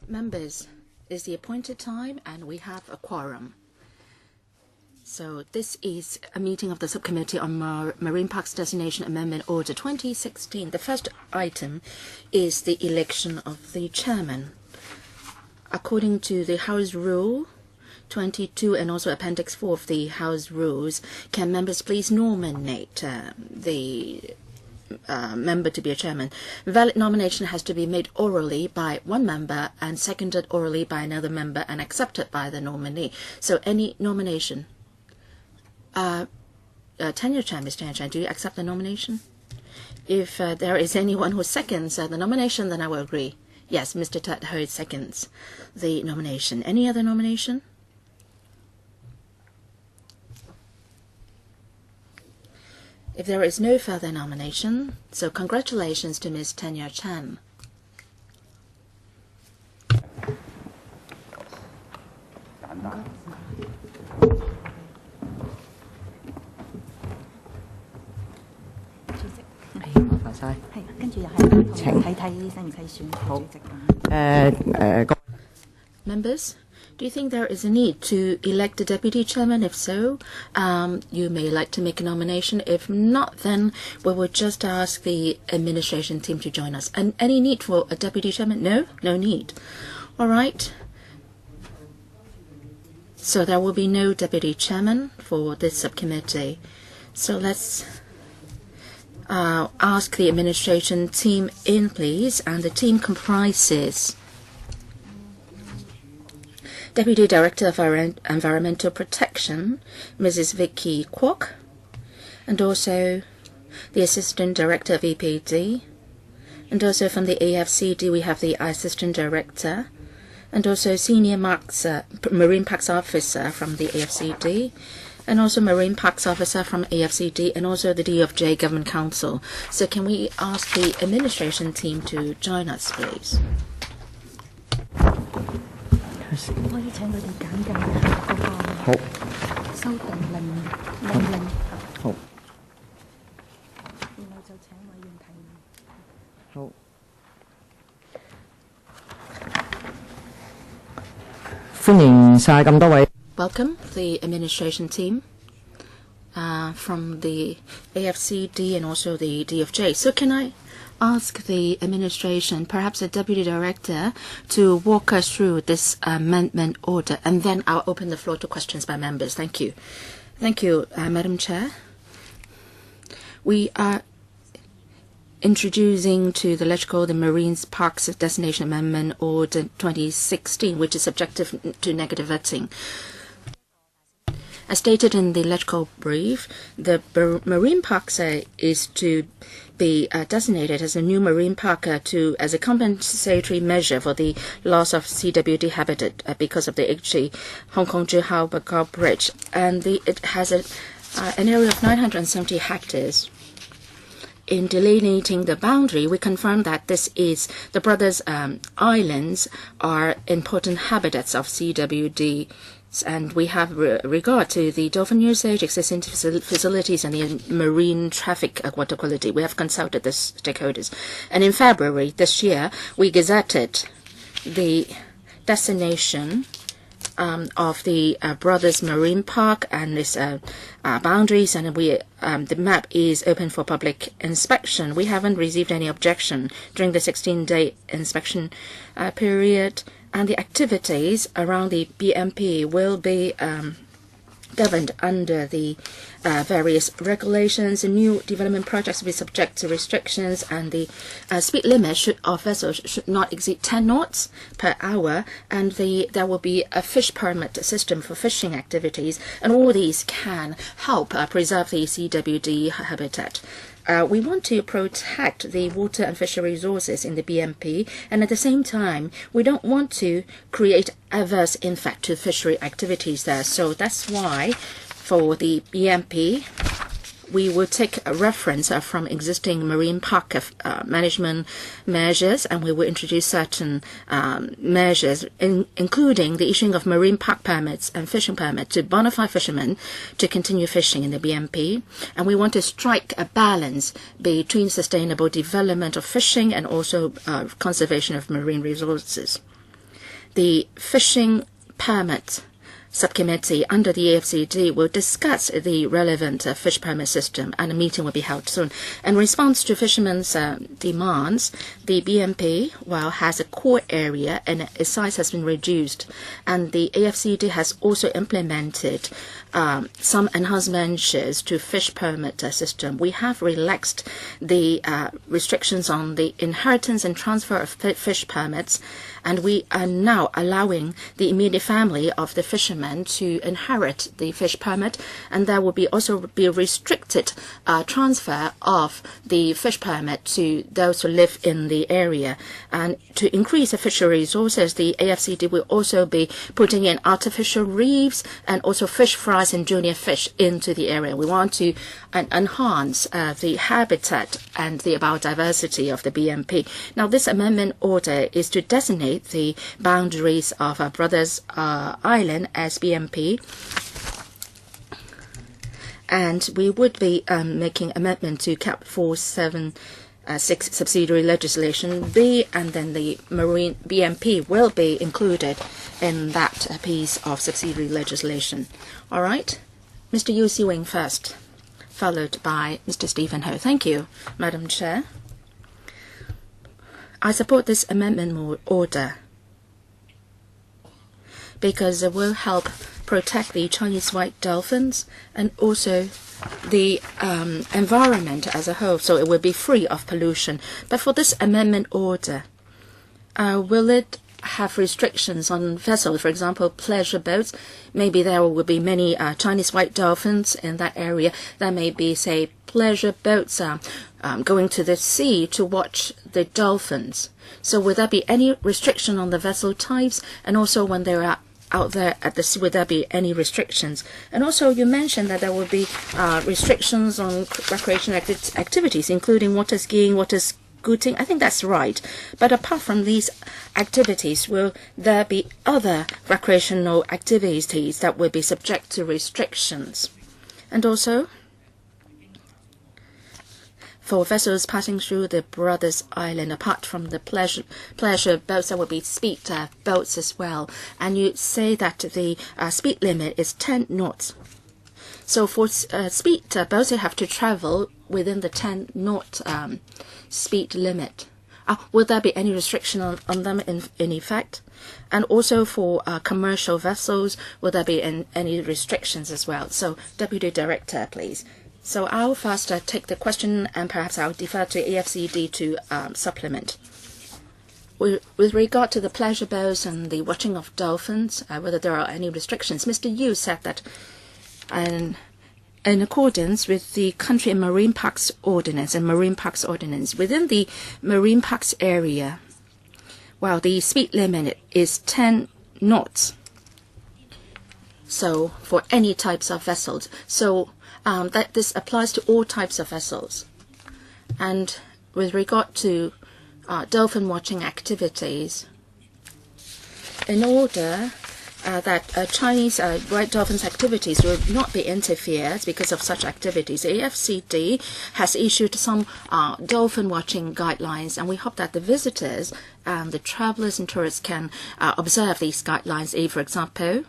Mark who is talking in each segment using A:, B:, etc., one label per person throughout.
A: Members, it's the appointed time and we have a quorum. So this is a meeting of the Subcommittee on Marine Parks Designation Amendment Order 2016. The first item is the election of the chairman. According to the House Rule 22 and also Appendix 4 of the House Rules, can members please nominate the member to be a chairman? Valid nomination has to be made orally by one member and seconded orally by another member and accepted by the nominee. So any nomination. Tenure Chair, Ms. Tenure Chair, do you accept the nomination? If there is anyone who seconds the nomination, then I will agree. Yes, Mr. Ted Ho seconds the nomination. Any other nomination? If there is no further nomination, so congratulations to Ms. Tenure Chan. Members, do you think there is a need to elect a deputy chairman? If so, you may like to make a nomination. If not, then we will just ask the administration team to join us. And any need for a deputy chairman? No? No need. All right. So there will be no deputy chairman for this subcommittee. So let's ask the administration team in, please. And the team comprises Deputy Director of Environmental Protection, Mrs. Vicky Kwok, and also the Assistant Director of EPD, and also from the AFCD we have the Assistant Director, and also Senior Marine Parks Officer from the AFCD, and also Marine Parks Officer from AFCD, and also the DFJ Government Council. So can we ask the administration team to join us, please? Welcome the administration team from the AFCD and also the DFJ. So can I ask the administration, perhaps the Deputy Director, to walk us through this amendment order, and then I'll open the floor to questions by members. Thank you. Thank you, Madam Chair. We are introducing to the electrical the Marine Parks Destination Amendment Order 2016, which is subjective to negative vetting. As stated in the electrical brief, the marine parks is to be designated as a new marine park as a compensatory measure for the loss of CWD habitat because of the HG Hong Kong-Zhuhao-Bagao Bridge, and it has an area of 970 hectares. In delineating the boundary, we confirm that this is the Brothers Islands are important habitats of CWD. And we have regard to the dolphin usage, existing facilities, and the marine traffic water quality. We have consulted the stakeholders. And in February this year, we gazetted the destination of the Brothers Marine Park and its boundaries, and the map is open for public inspection. We haven't received any objection during the 16-day inspection period. And the activities around the BMP will be governed under the various regulations. The new development projects will be subject to restrictions, and the speed limit of vessels should not exceed 10 knots per hour, and there will be a fish permit system for fishing activities, and all these can help preserve the CWD habitat. We want to protect the water and fishery resources in the BMP, and at the same time, we don't want to create adverse impact to fishery activities there. So that's why for the BMP, we will take a reference from existing marine park management measures, and we will introduce certain measures, including the issuing of marine park permits and fishing permits to bona fide fishermen to continue fishing in the BMP. And we want to strike a balance between sustainable development of fishing and also conservation of marine resources. the fishing permit subcommittee under the AFCD will discuss the relevant fish permit system, and a meeting will be held soon. In response to fishermen's demands, the BMP, has a core area and its size has been reduced, and the AFCD has also implemented some enhanced measures to fish permit system. We have relaxed the restrictions on the inheritance and transfer of fish permits, and we are now allowing the immediate family of the fishermen to inherit the fish permit, and there will also be restricted transfer of the fish permit to those who live in the area. And to increase the fishery resources, the AFCD will also be putting in artificial reefs and also fish fries and junior fish into the area. We want to enhance the habitat and the biodiversity of the BMP. Now, this amendment order is to designate the boundaries of Brothers Island as BMP, and we would be making amendment to Cap 476 subsidiary legislation B, and then the marine BMP will be included in that piece of subsidiary legislation. All right, Mr. Yu Si-wing first, followed by Mr. Stephen Ho. Thank you, Madam Chair. I support this amendment order because it will help protect the Chinese white dolphins and also the environment as a whole, so it will be free of pollution. But for this amendment order, will it have restrictions on vessels, for example, pleasure boats? Maybe there will be many Chinese white dolphins in that area. There may be, say, pleasure boats going to the sea to watch the dolphins. So will there be any restriction on the vessel types? And also when they are out there at the sea, would there be any restrictions? And also you mentioned that there will be restrictions on recreational activities, including water skiing, water scooting. I think that's right. But apart from these activities, will there be other recreational activities that will be subject to restrictions? And also, for vessels passing through the Brothers Island, apart from the pleasure boats, there will be speed boats as well. And you say that the speed limit is 10 knots. So for speed boats, they have to travel within the 10 knot speed limit. Will there be any restriction on them in effect? And also for commercial vessels, will there be any restrictions as well? So, Deputy Director, please. So I'll first take the question, and perhaps I'll defer to AFCD to supplement. With regard to the pleasure boats and the watching of dolphins, whether there are any restrictions, Mr. Yu said that in accordance with the Country and Marine Parks Ordinance and Marine Parks Ordinance, within the Marine Parks area, while the speed limit is 10 knots, so for any types of vessels, so that this applies to all types of vessels. And with regard to dolphin watching activities, in order that Chinese white dolphins activities will not be interfered because of such activities, AFCD has issued some dolphin watching guidelines, and we hope that the visitors and the travelers and tourists can observe these guidelines. For example,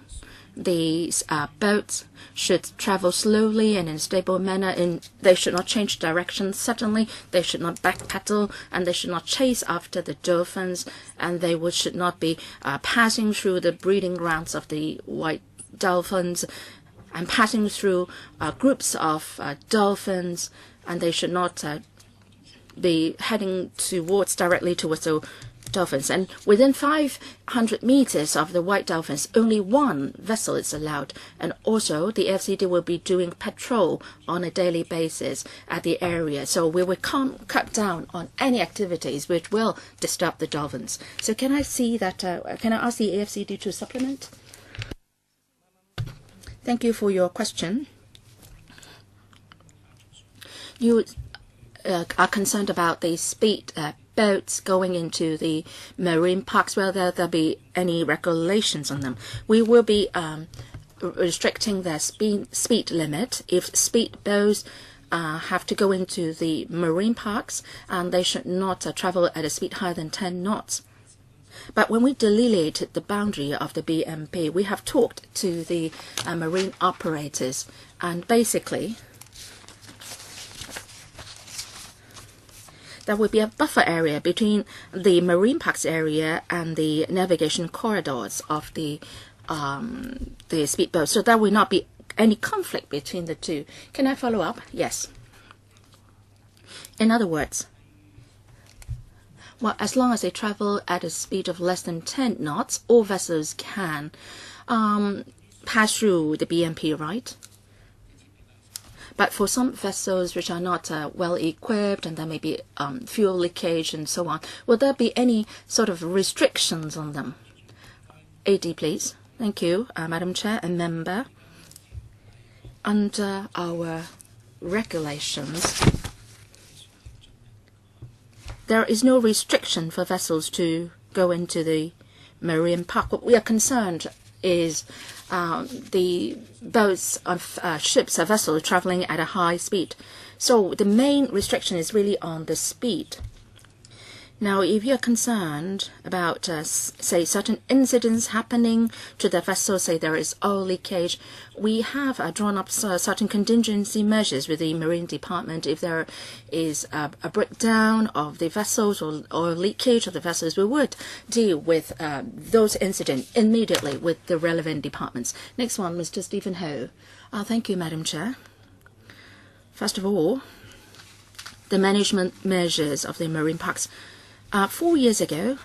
A: these boats should travel slowly and in a stable manner, and they should not change direction suddenly, they should not backpedal, and they should not chase after the dolphins, and they should not be passing through the breeding grounds of the white dolphins and passing through groups of dolphins, and they should not be heading directly towards the dolphins. And within 500 meters of the white dolphins, only one vessel is allowed. And also, the FCD will be doing patrol on a daily basis at the area. So we will cut down on any activities which will disturb the dolphins. So can I see that? Can I ask the AFCD to supplement? Thank you for your question. You are concerned about the speed boats going into the marine parks, whether there'll be any regulations on them. We will be restricting their speed limit. If speed boats have to go into the marine parks, and they should not travel at a speed higher than 10 knots. But when we delineated the boundary of the BMP, we have talked to the marine operators, and basically there will be a buffer area between the marine parks area and the navigation corridors of the speedboat. So there will not be any conflict between the two. Can I follow up? Yes. In other words, well, as long as they travel at a speed of less than 10 knots, all vessels can pass through the BMP, right? But for some vessels which are not well equipped, and there may be fuel leakage and so on, will there be any sort of restrictions on them? AD, please. Thank you, Madam Chair and Member. Under our regulations, there is no restriction for vessels to go into the marine park. What we are concerned is the boats of ships or vessels traveling at a high speed. So the main restriction is really on the speed. Now, if you're concerned about, say, certain incidents happening to the vessel, say there is oil leakage, we have drawn up certain contingency measures with the Marine Department. If there is a breakdown of the vessels or leakage of the vessels, we would deal with those incidents immediately with the relevant departments. Next one, Mr. Stephen Ho. Thank you, Madam Chair. First of all, the management measures of the marine parks. 4 years ago,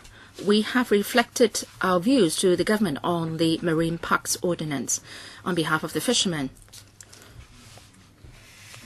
A: we have reflected our views to the government on the Marine Parks Ordinance on behalf of the fishermen.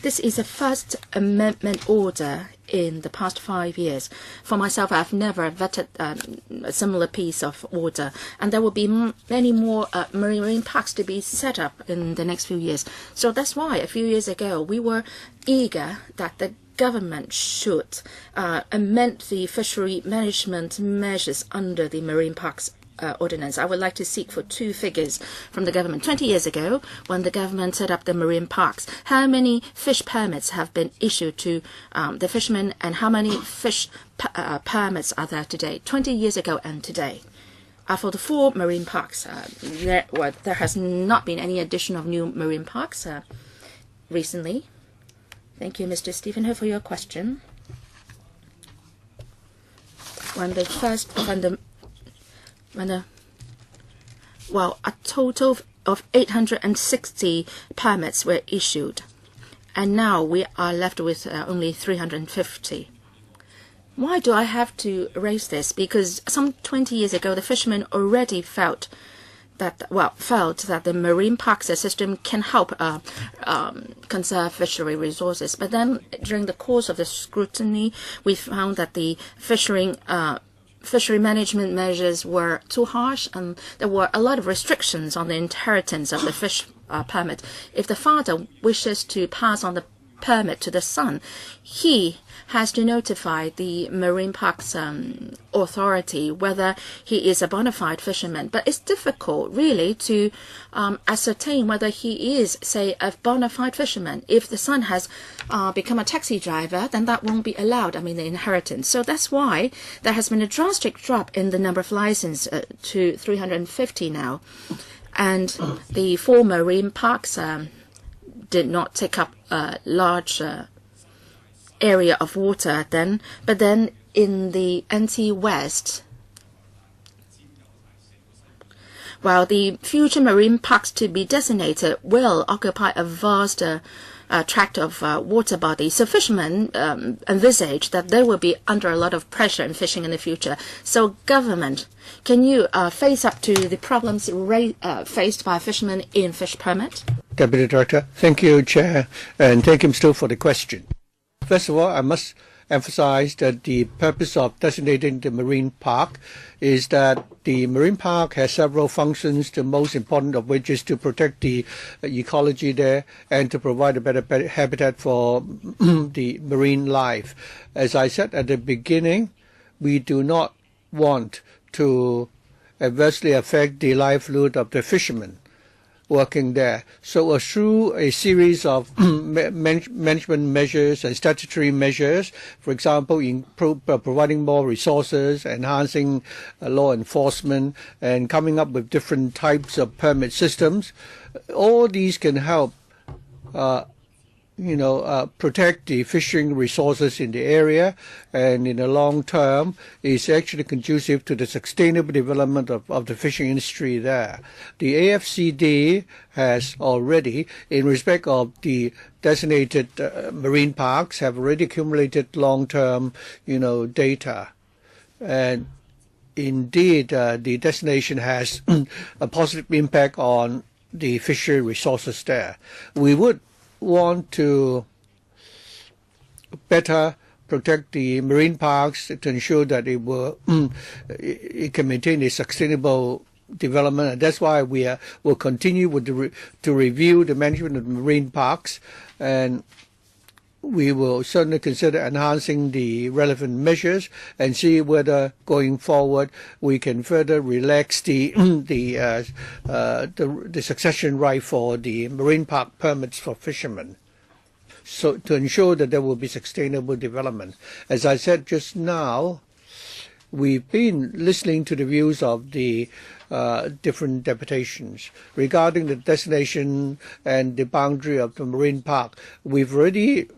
A: This is the first amendment order in the past 5 years. For myself, I've never vetted a similar piece of order, and there will be many more marine parks to be set up in the next few years. So that's why a few years ago we were eager that the government should amend the fishery management measures under the Marine Parks Ordinance. I would like to seek for two figures from the government. 20 years ago, when the government set up the marine parks, how many fish permits have been issued to the fishermen, and how many fish permits are there today? 20 years ago and today. For the 4 marine parks, there has not been any addition of new marine parks recently. Thank you, Mr. Stephen Ho, for your question. A total of 860 permits were issued, and now we are left with only 350. Why do I have to raise this? Because some 20 years ago, the fishermen already felt that the marine parks system can help conserve fishery resources. But then, during the course of the scrutiny, we found that the fishery management measures were too harsh, and there were a lot of restrictions on the inheritance of the fish permit. If the father wishes to pass on the permit to the son, he has to notify the Marine Parks Authority whether he is a bona fide fisherman. But it's difficult, really, to ascertain whether he is, say, a bona fide fisherman. If the son has become a taxi driver, then that won't be allowed, the inheritance. So that's why there has been a drastic drop in the number of licenses to 350 now. And the 4 marine parks did not take up a large area of water then, but then in the NT-West, while the future marine parks to be designated will occupy a vast tract of water body, so fishermen envisage that they will be under a lot of pressure in fishing in the future. So government, can you face up to the problems faced by fishermen in fish permit?
B: Deputy Director, thank you, Chair, and thank you, Mr. for the question. First of all, I must emphasize that the purpose of designating the marine park is that the marine park has several functions, the most important of which is to protect the ecology there and to provide a better habitat for the marine life. As I said at the beginning, we do not want to adversely affect the livelihood of the fishermen. working there. So through a series of management measures and statutory measures, for example, providing more resources, enhancing law enforcement, and coming up with different types of permit systems, all these can help protect the fishing resources in the area, and in the long term is actually conducive to the sustainable development of the fishing industry there. The AFCD has already, in respect of the designated marine parks, have already accumulated long-term, data. And indeed, the designation has a positive impact on the fishery resources there. We would want to better protect the marine parks to ensure that it can maintain a sustainable development, and that's why we will continue with to review the management of the marine parks, and we will certainly consider enhancing the relevant measures and see whether going forward we can further relax the succession right for the marine park permits for fishermen, so to ensure that there will be sustainable development. As I said just now, we've been listening to the views of the different deputations regarding the destination and the boundary of the marine park. We've already,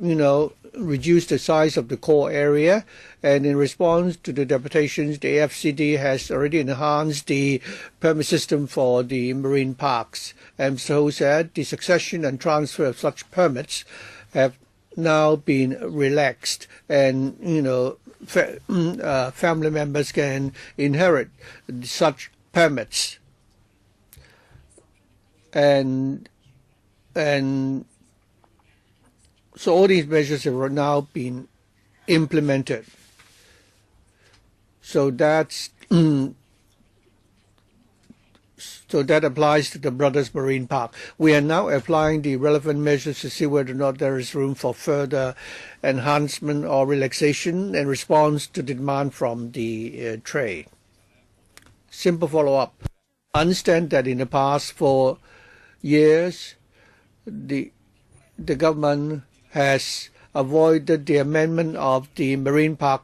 B: reduced the size of the core area, and in response to the deputations, the AFCD has already enhanced the permit system for the marine parks. And so said, the succession and transfer of such permits have now been relaxed, and family members can inherit such permits, and so all these measures have now been implemented. So that's so that applies to the Brothers Marine Park. We are now applying the relevant measures to see whether or not there is room for further enhancement or relaxation in response to the demand from the trade. Simple follow-up. I understand that in the past 4 years, the government has avoided the amendment of the Marine Park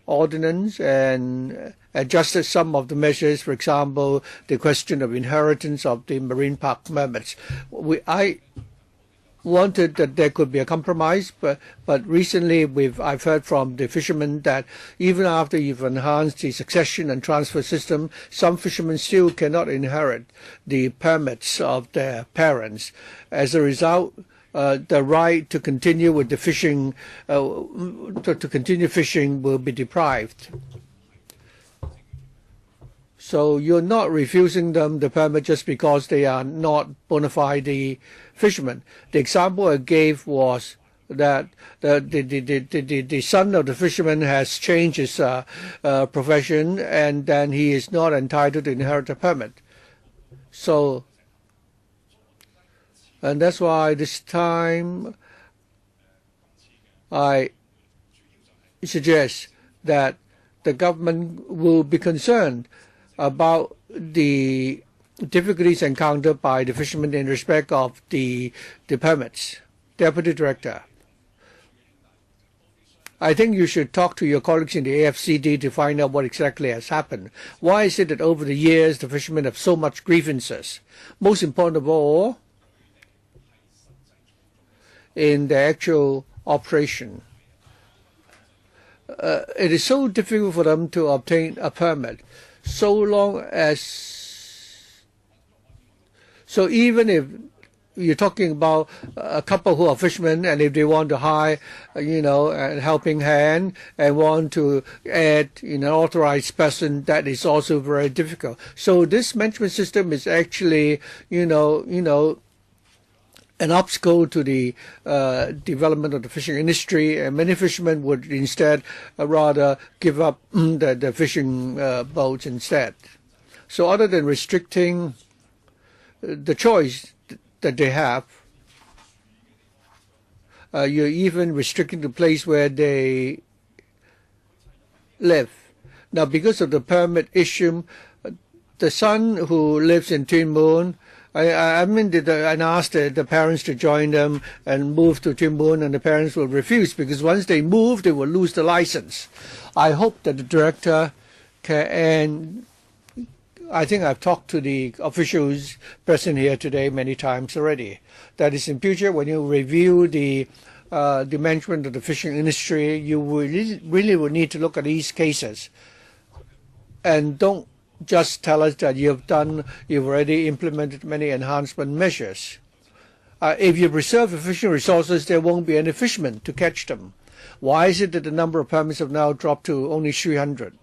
B: Ordinance and adjusted some of the measures, for example, the question of inheritance of the marine park permits. I wanted that there could be a compromise, but recently I've heard from the fishermen that even after you've enhanced the succession and transfer system, some fishermen still cannot inherit the permits of their parents. As a result, the right to continue with the fishing, to continue fishing, will be deprived. So you're not refusing them the permit just because they are not bona fide fishermen. The example I gave was that the son of the fisherman has changed his profession, and then he is not entitled to inherit a permit. So, and that's why this time I suggest that the government will be concerned about the difficulties encountered by the fishermen in respect of the permits. Deputy Director, I think you should talk to your colleagues in the AFCD to find out what exactly has happened. Why is it that over the years the fishermen have so much grievances? Most important of all, in the actual operation, it is so difficult for them to obtain a permit. So even if you're talking about a couple who are fishermen, and if they want to hire, a helping hand and want to add, an authorized person, that is also very difficult. So this management system is actually, an obstacle to the development of the fishing industry, and many fishermen would instead rather give up the fishing boats instead. So other than restricting the choice that they have, you're even restricting the place where they live. Now, because of the permit issue, the son who lives in Twin Moon, I mean, and asked the parents to join them and move to Twin Moon, and the parents will refuse because once they move, they will lose the license. I hope that the director can, and I think I've talked to the officials present here today many times already, that is in future when you review the management of the fishing industry, you will really will need to look at these cases and don't just tell us that you've already implemented many enhancement measures. If you preserve the fishing resources, there won't be any fishermen to catch them. Why is it that the number of permits have now dropped to only 300?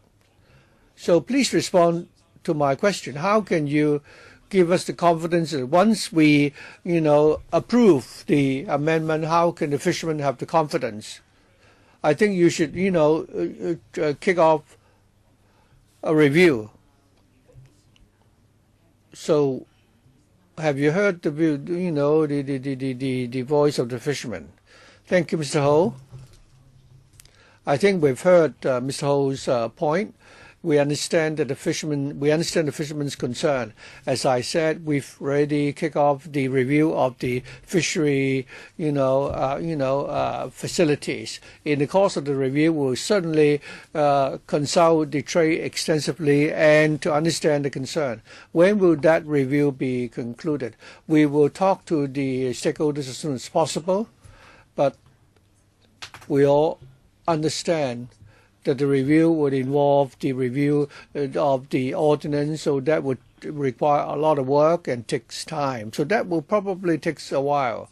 B: So please respond to my question. How can you give us the confidence that once we, approve the amendment, how can the fishermen have the confidence? I think you should, kick off a review. So, have you heard the voice of the fishermen? Thank you, Mr. Ho. I think we've heard Mr. Ho's point. We understand that the fishermen's concern. As I said, we've already kicked off the review of the fishery, facilities. In the course of the review, we'll certainly consult the trade extensively and to understand the concern. When will that review be concluded? We will talk to the stakeholders as soon as possible, but we all understand that the review would involve the review of the ordinance, so that would require a lot of work and takes time. So that will probably take a while.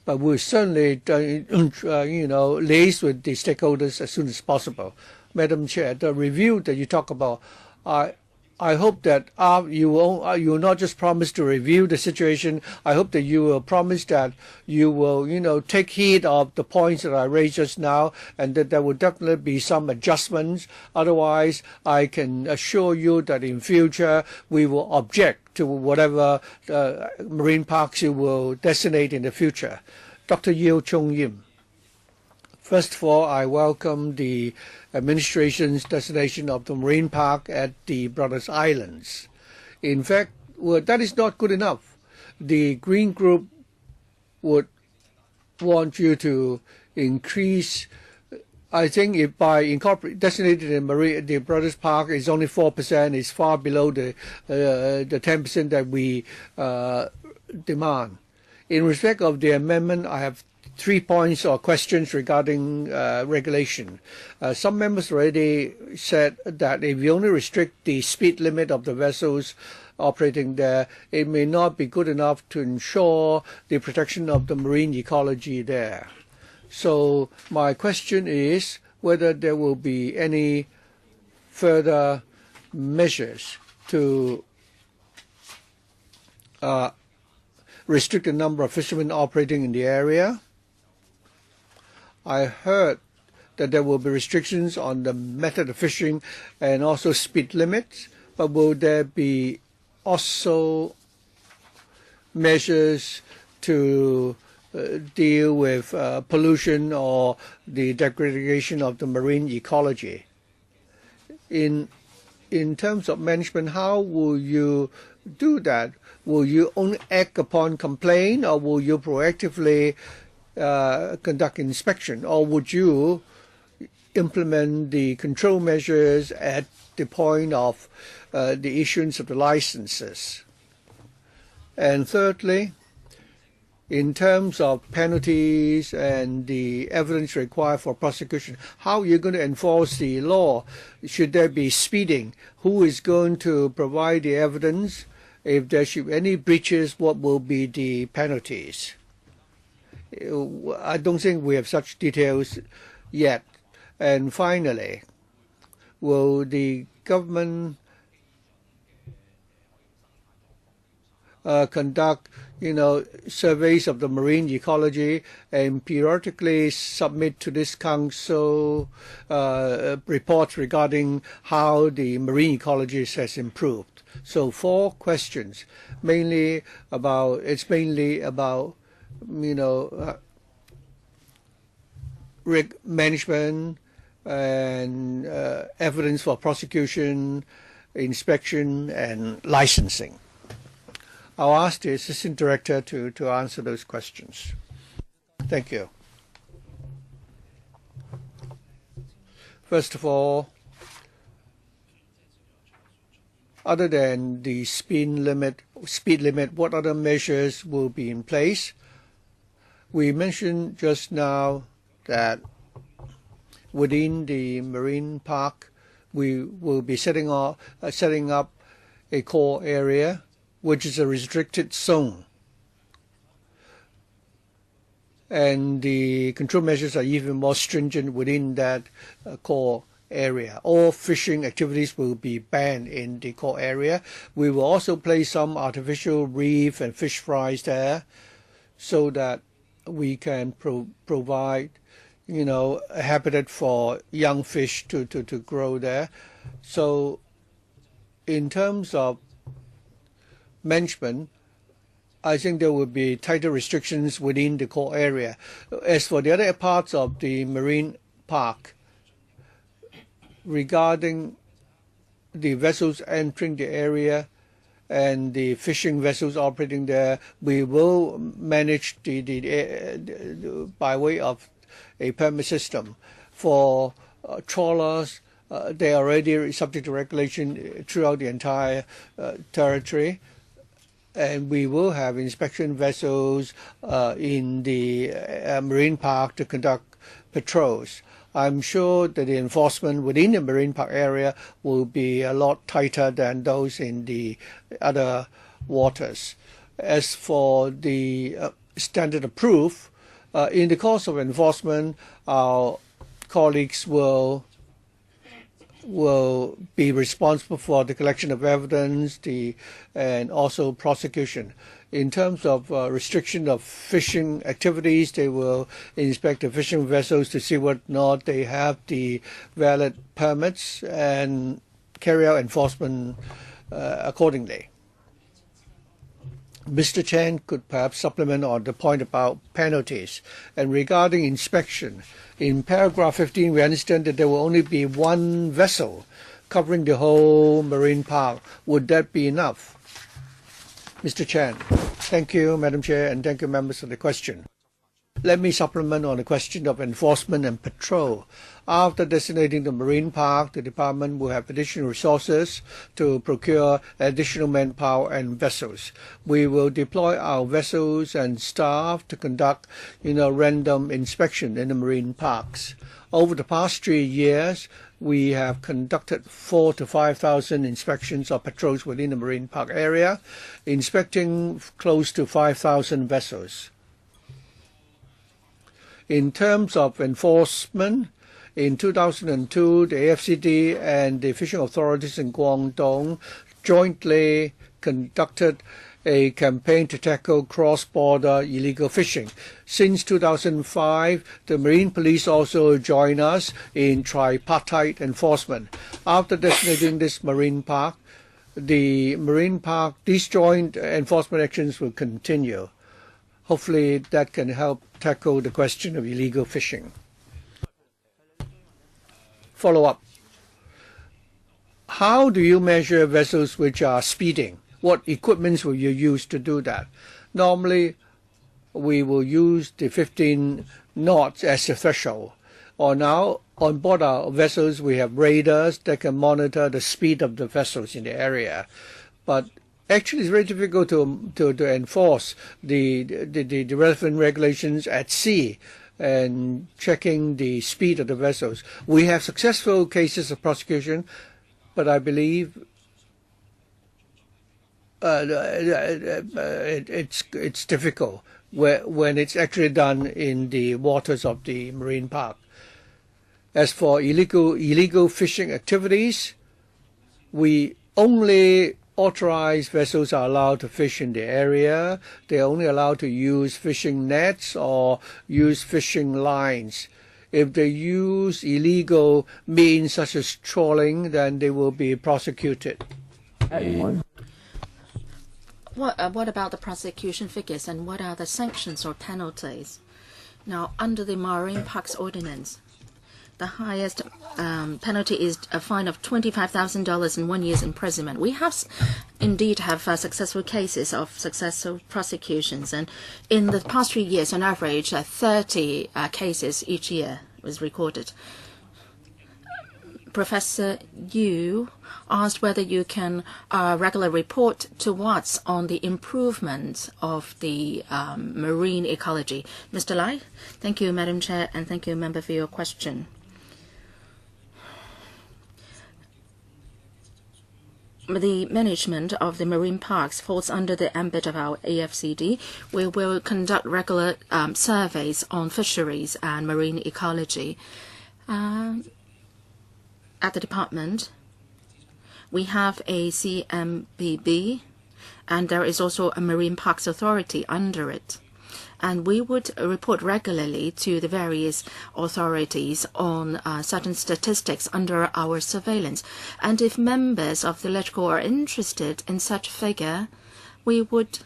B: But we'll certainly, liaise with the stakeholders as soon as possible. Madam Chair, the review that you talk about, I hope that you will not just promise to review the situation. I hope that you will promise that you will, take heed of the points that I raised just now, and that there will definitely be some adjustments. Otherwise, I can assure you that in future we will object to whatever marine parks you will designate in the future. Dr. Yeo Chung Yim. First of all, I welcome the administration's designation of the marine park at the Brothers Islands. In fact, that is not good enough. The Green Group would want you to increase. I think if by designating the Brothers Park is only 4%, is far below the 10% that we demand. In respect of the amendment, I have 3 points or questions regarding regulation. Some members already said that if you only restrict the speed limit of the vessels operating there, it may not be good enough to ensure the protection of the marine ecology there. So my question is whether there will be any further measures to restrict the number of fishermen operating in the area. I heard that there will be restrictions on the method of fishing and also speed limits, but will there be also measures to deal with pollution or the degradation of the marine ecology? In terms of management, how will you do that? Will you only act upon complaint, or will you proactively conduct inspection, or would you implement the control measures at the point of the issuance of the licenses? And thirdly, in terms of penalties and the evidence required for prosecution, how are you going to enforce the law? Should there be speeding? Who is going to provide the evidence? If there should be any breaches, what will be the penalties? I don't think we have such details yet. And finally, will the government conduct, surveys of the marine ecology and periodically submit to this council reports regarding how the marine ecology has improved? So 4 questions, mainly about management and evidence for prosecution inspection and licensing. I'll ask the Assistant Director to answer those questions. Thank you. First of all, other than the speed limit, what other measures will be in place? We mentioned just now that within the marine park, we will be setting up a core area, which is a restricted zone. And the control measures are even more stringent within that core area. All fishing activities will be banned in the core area. We will also place some artificial reef and fish fries there so that we can provide, a habitat for young fish to grow there. So in terms of management, I think there will be tighter restrictions within the core area. As for the other parts of the marine park, regarding the vessels entering the area and the fishing vessels operating there, we will manage by way of a permit system. For trawlers, they are already subject to regulation throughout the entire territory. And we will have inspection vessels in the marine park to conduct patrols. I'm sure that the enforcement within the marine park area will be a lot tighter than those in the other waters. As for the standard of proof, in the course of enforcement, our colleagues will be responsible for the collection of evidence and also prosecution. In terms of restriction of fishing activities, they will inspect the fishing vessels to see whether or not they have the valid permits and carry out enforcement accordingly. Mr. Chen could perhaps supplement on the point about penalties. And regarding inspection, in paragraph 15, we understand that there will only be one vessel covering the whole marine park. Would that be enough? Mr. Chen. Thank you, Madam Chair, and thank you, members, for the question. Let me supplement on the question of enforcement and patrol. After designating the marine park, the department will have additional resources to procure additional manpower and vessels. We will deploy our vessels and staff to conduct, random inspection in the marine parks. Over the past 3 years, we have conducted 4,000 to 5,000 inspections or patrols within the marine park area, inspecting close to 5,000 vessels. In terms of enforcement, in 2002, the AFCD and the fishing authorities in Guangdong jointly conducted a campaign to tackle cross-border illegal fishing. Since 2005, the Marine Police also joined us in tripartite enforcement. After designating this marine park, these joint enforcement actions will continue. Hopefully that can help tackle the question of illegal fishing. Follow-up. How do you measure vessels which are speeding? What equipment will you use to do that? Normally, we will use the 15 knots as a threshold. Or now, on board our vessels, we have radars that can monitor the speed of the vessels in the area. But actually, it's very difficult to enforce the relevant regulations at sea and checking the speed of the vessels. We have successful cases of prosecution, but I believe it's difficult when it's actually done in the waters of the marine park. As for illegal fishing activities, we only authorized vessels are allowed to fish in the area. They are only allowed to use fishing nets or use fishing lines. If they use illegal means such as trawling, then they will be prosecuted.
A: What about the prosecution figures and what are the sanctions or penalties? Now, under the Marine Parks Ordinance, the highest penalty is a fine of $25,000 and 1 year's imprisonment. We have indeed have successful cases of successful prosecutions, and in the past 3 years, on average, 30 cases each year was recorded. Professor Yu asked whether you can regularly report to us on the improvement of the marine ecology. Mr. Lai? Thank you, Madam Chair, and thank you, Member, for your question. The management of the marine parks falls under the ambit of our AFCD. We will conduct regular surveys on fisheries and marine ecology. At the department, we have a CMPB, and there is also a Marine Parks Authority under it. And we would report regularly to the various authorities on certain statistics under our surveillance. And if members of the LegCo are interested in such figure, we would,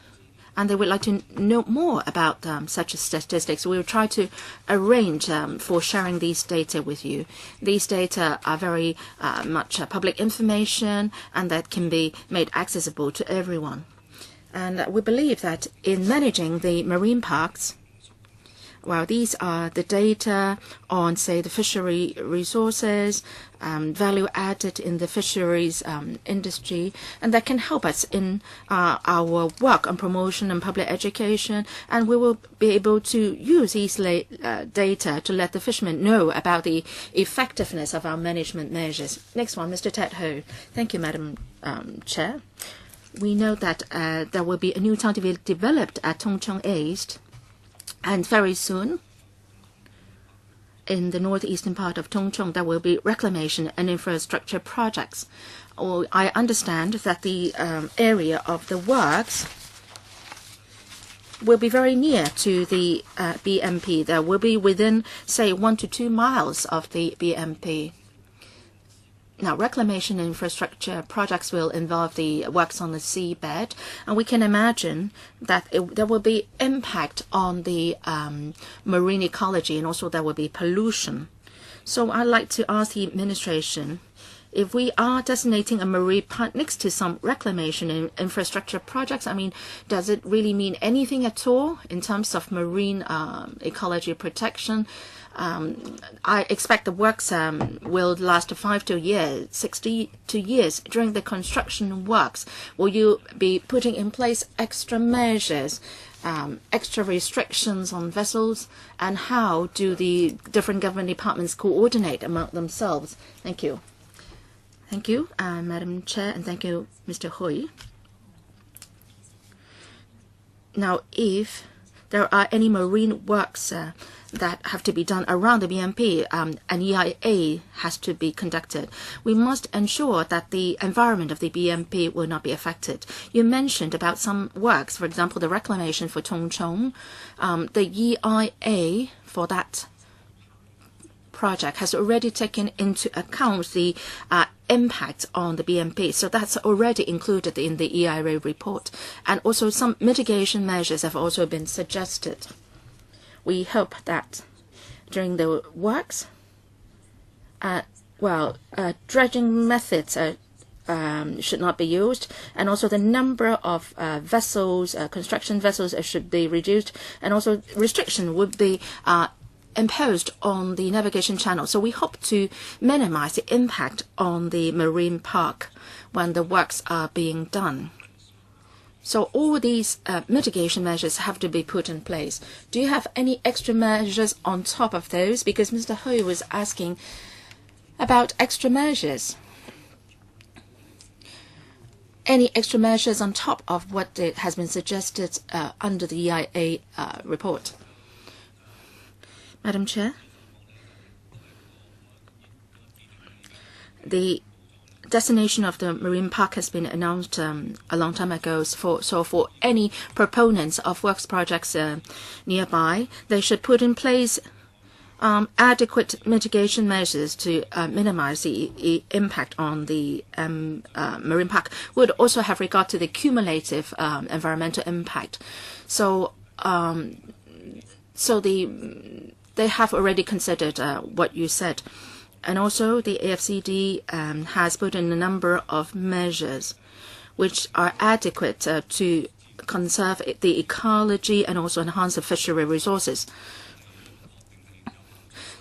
A: and they would like to know more about such statistics, we will try to arrange for sharing these data with you. These data are very much public information, and that can be made accessible to everyone. And we believe that in managing the marine parks, well, these are the data on, say, the fishery resources, value added in the fisheries industry, and that can help us in our work on promotion and public education, and we will be able to use these data to let the fishermen know about the effectiveness of our management measures. Next one, Mr. Ted Ho. Thank you, Madam Chair. We know that there will be a new town to be developed at Tung Chung East, and very soon, in the northeastern part of Tung Chung, there will be reclamation and infrastructure projects. I understand that the area of the works will be very near to the BMP. There will be within, say, 1 to 2 miles of the BMP. Now, reclamation and infrastructure projects will involve the works on the seabed, and we can imagine that there will be impact on the marine ecology, and also there will be pollution. So I'd like to ask the administration, if we are designating a marine park next to some reclamation and infrastructure projects, I mean, does it really mean anything at all in terms of marine ecology protection? I expect the works will last 5 to 62 years. During the construction works, will you be putting in place extra measures, extra restrictions on vessels, and how do the different government departments coordinate among themselves? Thank you. Thank you, Madam Chair, and thank you, Mr. Hui. Now, if there are any marine works that have to be done around the BMP, an EIA has to be conducted. We must ensure that the environment of the BMP will not be affected. You mentioned about some works, for example, the reclamation for Tung Chung. The EIA for that project has already taken into account the impact on the BMP. So that's already included in the EIA report. And also some mitigation measures have also been suggested. We hope that during the works, dredging methods should not be used, and also the number of vessels, construction vessels should be reduced, and also restriction would be imposed on the navigation channel. So we hope to minimize the impact on the marine park when the works are being done. So all these mitigation measures have to be put in place. Do you have any extra measures on top of those? Because Mr. Hui was asking about extra measures. Any extra measures on top of what has been suggested under the EIA report? Madam Chair, the destination of the marine park has been announced a long time ago. So for any proponents of works projects nearby, they should put in place adequate mitigation measures to minimize the impact on the marine park. Would also have regard to the cumulative environmental impact. So the they have already considered what you said. And also the AFCD has put in a number of measures which are adequate to conserve the ecology and also enhance the fishery resources.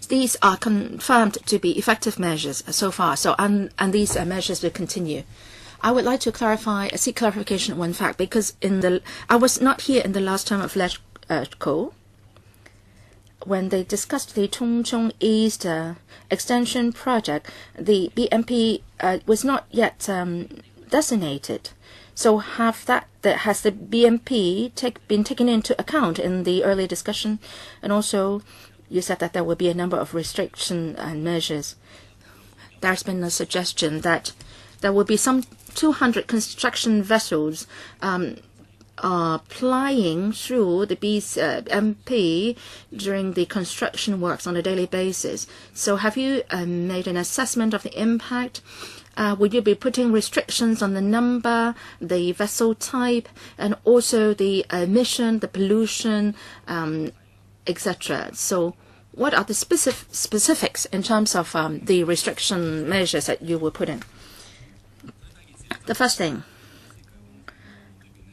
A: These are confirmed to be effective measures so far, and these measures will continue. I would like to seek clarification on one fact, because I was not here in the last term of LegCo when they discussed the Tung Chung East extension project. The BMP was not yet designated. So has the BMP been taken into account in the earlier discussion? And also, you said that there will be a number of restriction and measures. There's been a suggestion that there will be some 200 construction vessels plying through the BMP during the construction works on a daily basis. So have you made an assessment of the impact? Would you be putting restrictions on the number, the vessel type, and also the emission, the pollution, etc.? So what are the specifics in terms of the restriction measures that you will put in? The first thing,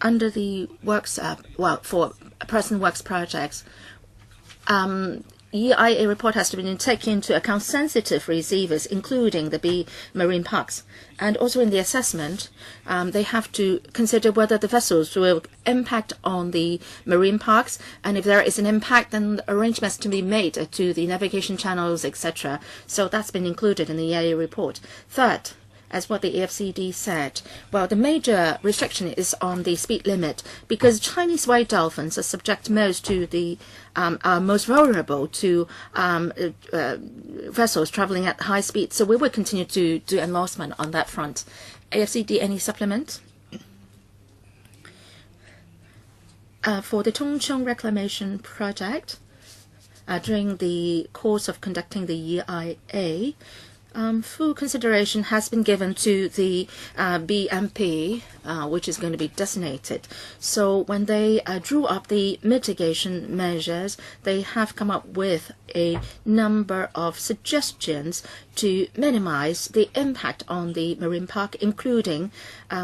A: under the works, for present works projects, EIA report has to be taken into account sensitive receivers, including the marine parks. And also in the assessment, they have to consider whether the vessels will impact on the marine parks. And if there is an impact, then arrangements to be made to the navigation channels, etc. So that's been included in the EIA report. Third, as what the AFCD said, well, the major restriction is on the speed limit, because Chinese white dolphins are subject most to the are most vulnerable to vessels traveling at high speed. So we will continue to do enforcement on that front. AFCD, any supplement? For the Tung Chung reclamation project, during the course of conducting the EIA, full consideration has been given to the BMP, which is going to be designated. So when they drew up the mitigation measures, they have come up with a number of suggestions to minimize the impact on the marine park, including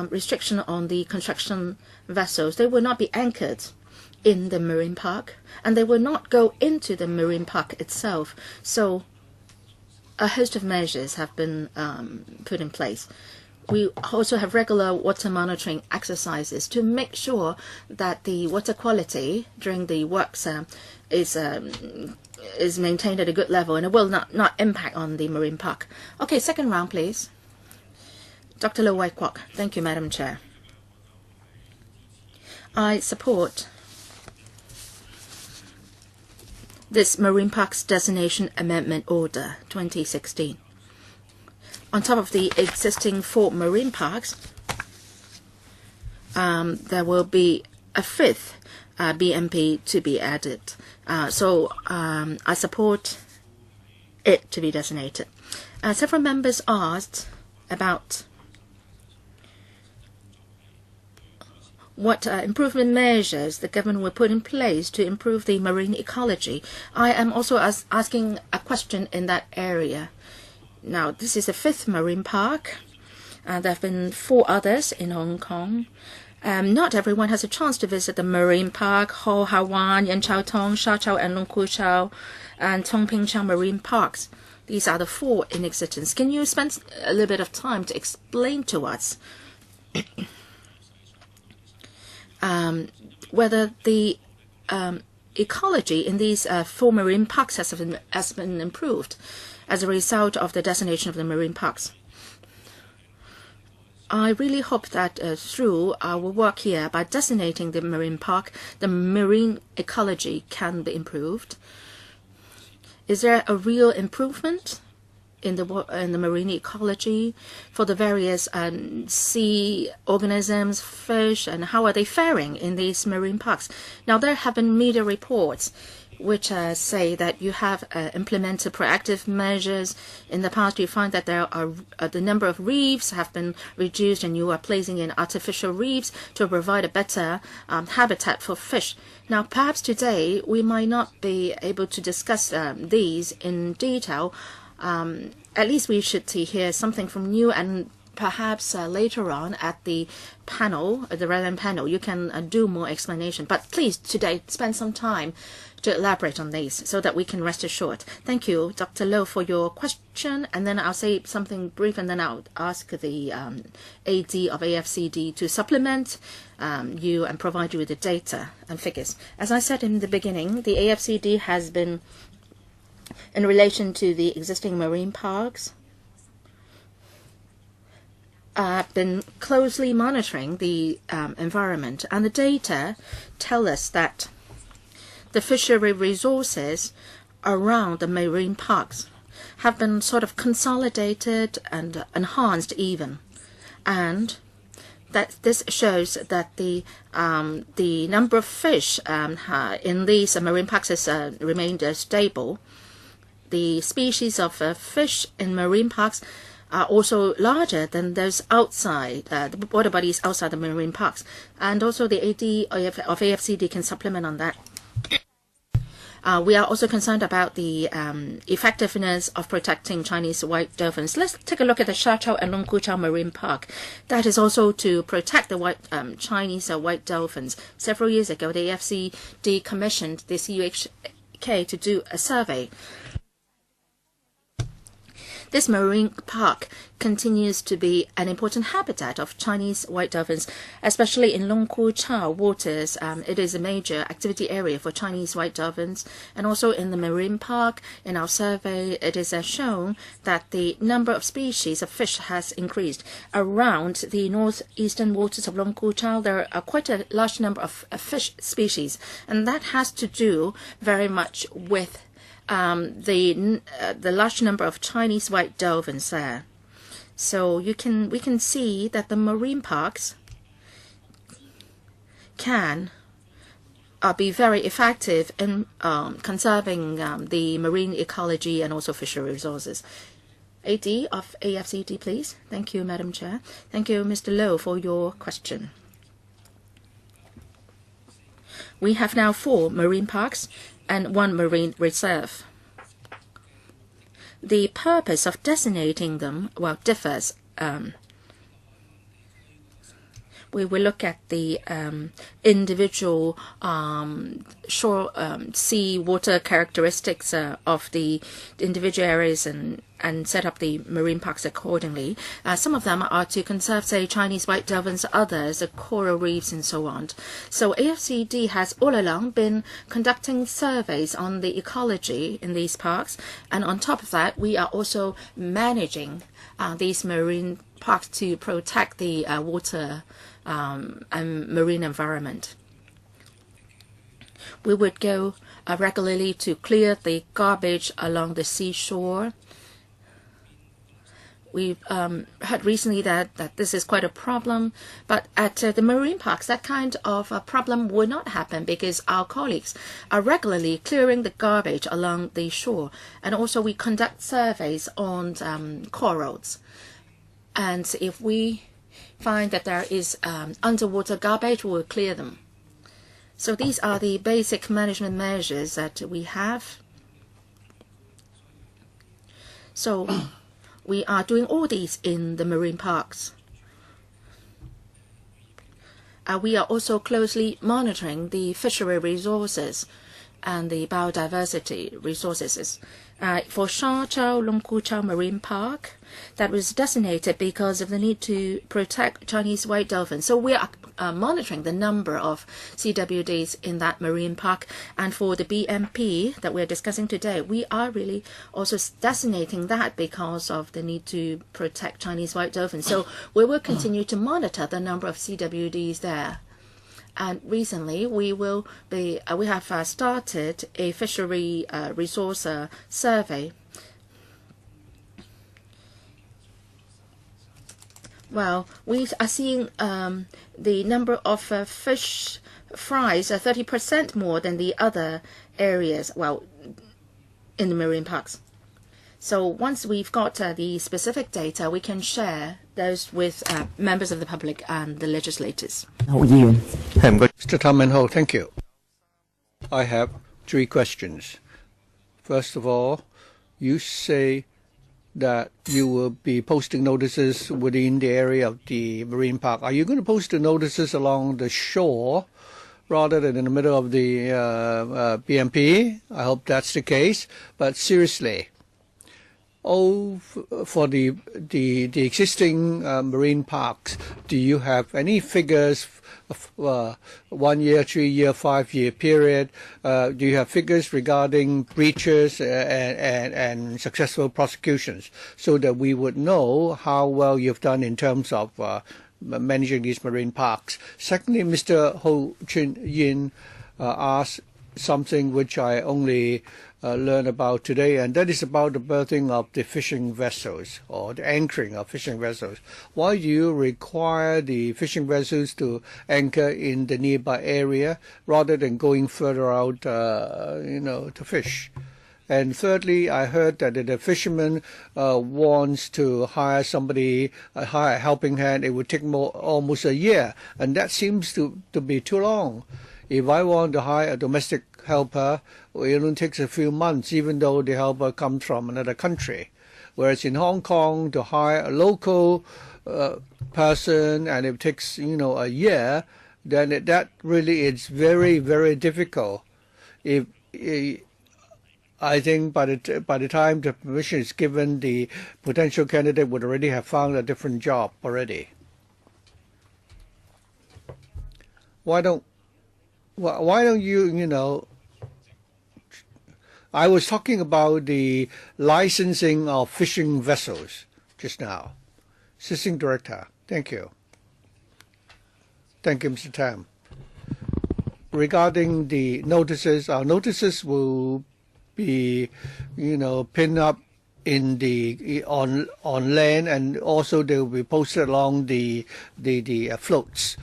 A: restriction on the construction vessels. They will not be anchored in the marine park, and they will not go into the marine park itself. So a host of measures have been put in place. We also have regular water monitoring exercises to make sure that the water quality during the works is maintained at a good level, and it will not impact on the marine park. Okay, second round, please. Dr. Lo Wai Kwok. Thank you, Madam Chair. I support this Marine Parks Designation Amendment Order 2016. On top of the existing 4 marine parks, there will be a 5th BMP to be added. So I support it to be designated. Several members asked about what improvement measures the government will put in place to improve the marine ecology. I am also asking a question in that area. Now, this is the 5th marine park. There have been 4 others in Hong Kong. Not everyone has a chance to visit the marine park, Ho Ha Wan, Yan Chao Tong, Sha Chao, and Long Ku Chao, and Tong Ping Chang marine parks. These are the 4 in existence. Can you spend a little bit of time to explain to us whether the ecology in these 4 marine parks has been improved as a result of the designation of the marine parks? I really hope that through our work here, by designating the marine park, the marine ecology can be improved. Is there a real improvement in the marine ecology for the various sea organisms, fish, and how are they faring in these marine parks? Now, there have been media reports which say that you have implemented proactive measures. In the past, you find that there are the number of reefs have been reduced, and you are placing in artificial reefs to provide a better habitat for fish. Now, perhaps today we might not be able to discuss these in detail. At least we should hear something from you, and perhaps later on at the panel, the relevant panel, you can do more explanation. But please, today, spend some time to elaborate on these so that we can rest assured. Thank you, Dr. Low, for your question. And then I'll say something brief, and then I'll ask the AD of AFCD to supplement you and provide you with the data and figures. As I said in the beginning, the AFCD has been, in relation to the existing marine parks, been closely monitoring the environment, and the data tell us that the fishery resources around the marine parks have been sort of consolidated and enhanced even, and that this shows that the number of fish in these marine parks has remained stable. The species of fish in marine parks are also larger than those outside the water bodies outside the marine parks. And also the AD of AFCD can supplement on that. We are also concerned about the effectiveness of protecting Chinese white dolphins. Let's take a look at the Shachou and Longkuchao Marine Park. That is also to protect the Chinese white dolphins. Several years ago, the AFCD commissioned the CUHK to do a survey. This marine park continues to be an important habitat of Chinese white dolphins, especially in Longkuchao waters. It is a major activity area for Chinese white dolphins. And also in the marine park, in our survey, it is shown that the number of species of fish has increased. Around the northeastern waters of Longkuchao, there are quite a large number of fish species, and that has to do very much with the large number of Chinese white dolphins there. So we can see that the marine parks can be very effective in conserving the marine ecology and also fishery resources. AD of AFCD, please. Thank you, Madam Chair. Thank you, Mr. Low, for your question. We have now 4 marine parks and 1 marine reserve. The purpose of designating them, differs. We will look at the individual shore sea water characteristics of the individual areas and set up the marine parks accordingly. Some of them are to conserve, say, Chinese white dolphins, others coral reefs and so on. So AFCD has all along been conducting surveys on the ecology in these parks, and on top of that, we are also managing these marine parks to protect the water and marine environment. We would go regularly to clear the garbage along the seashore. We've heard recently that this is quite a problem, but at the marine parks, that kind of a problem would not happen because our colleagues are regularly clearing the garbage along the shore. And also we conduct surveys on corals. And if we find that there is underwater garbage, we will clear them. So these are the basic management measures that we have. So we are doing all these in the marine parks. We are also closely monitoring the fishery resources and the biodiversity resources. For Shachou Longkuchao Marine Park, that was designated because of the need to protect Chinese white dolphins. So we are monitoring the number of CWDs in that marine park. And for the BMP that we're discussing today, we are really also designating that because of the need to protect Chinese white dolphins. So we will continue to monitor the number of CWDs there. And recently, we have started a fishery resource survey. Well, we are seeing the number of fish fries are 30% more than the other areas, well, in the marine parks. So once we've got the specific data, we can share those with members of the public and the legislators.
B: Mr. Tam and Ho, thank you. I have 3 questions. First of all, you say that you will be posting notices within the area of the marine park. Are you going to post the notices along the shore rather than in the middle of the BMP? I hope that's the case. But seriously, for the existing marine parks, do you have any figures? 1 year, 3 year, 5 year period. Do you have figures regarding breaches and successful prosecutions, so that we would know how well you've done in terms of managing these marine parks? Secondly, Mr. Ho Chin Yin asked something which I only learned about today, and that is about the berthing of the fishing vessels or the anchoring of fishing vessels. Why do you require the fishing vessels to anchor in the nearby area rather than going further out, to fish? And thirdly, I heard that if the fisherman wants to hire somebody, hire a helping hand, it would take almost a year, and that seems to be too long. If I want to hire a domestic helper, it only takes a few months, even though the helper comes from another country. Whereas in Hong Kong, to hire a local person, and it takes a year, then that really is very, very difficult. I think by the time the permission is given, the potential candidate would already have found a different job already. Why don't you, I was talking about the licensing of fishing vessels just now. Assistant Director, thank you. Thank you, Mr. Tam. Regarding the notices, our notices will be, pinned up in the on land, and also they will be posted along the floats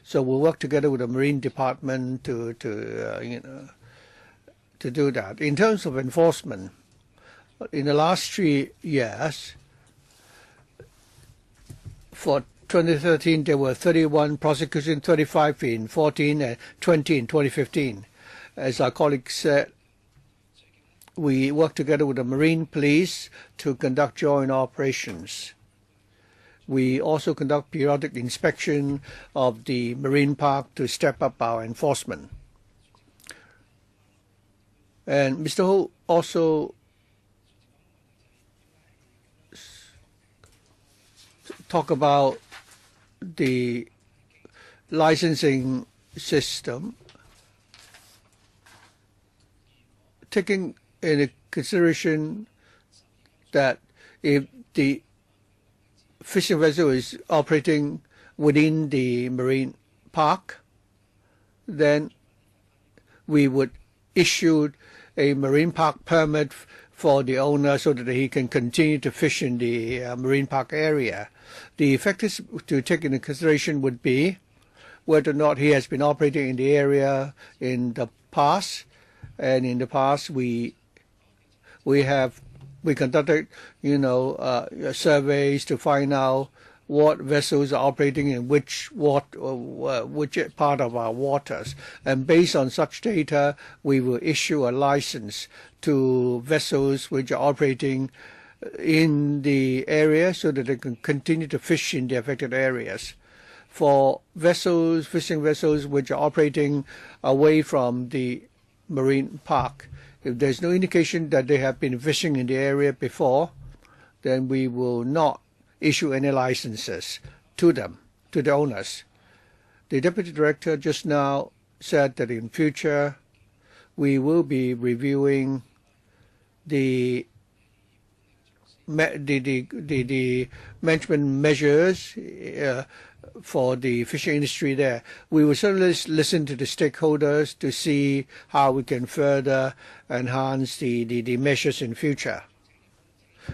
B: So we'll work together with the Marine Department to do that. In terms of enforcement, in the last 3 years, for 2013 there were 31 prosecutions, 35 in 14 and 20 in 2015. As our colleague said, we work together with the Marine Police to conduct joint operations. We also conduct periodic inspection of the marine park to step up our enforcement. And Mr. Ho also talk about the licensing system, taking into consideration that if the fishing vessel is operating within the marine park, then we would issue a marine park permit for the owner so that he can continue to fish in the marine park area. The factors to take into consideration would be whether or not he has been operating in the area in the past, and in the past we conducted surveys to find out what vessels are operating in which part of our waters, and based on such data we will issue a license to vessels which are operating in the area so that they can continue to fish in the affected areas. For fishing vessels which are operating away from the marine park, if there's no indication that they have been fishing in the area before, then we will not issue any licenses to them, to the owners. The Deputy Director just now said that in future we will be reviewing the management measures for the fishing industry there. We will certainly listen to the stakeholders to see how we can further enhance the measures in future.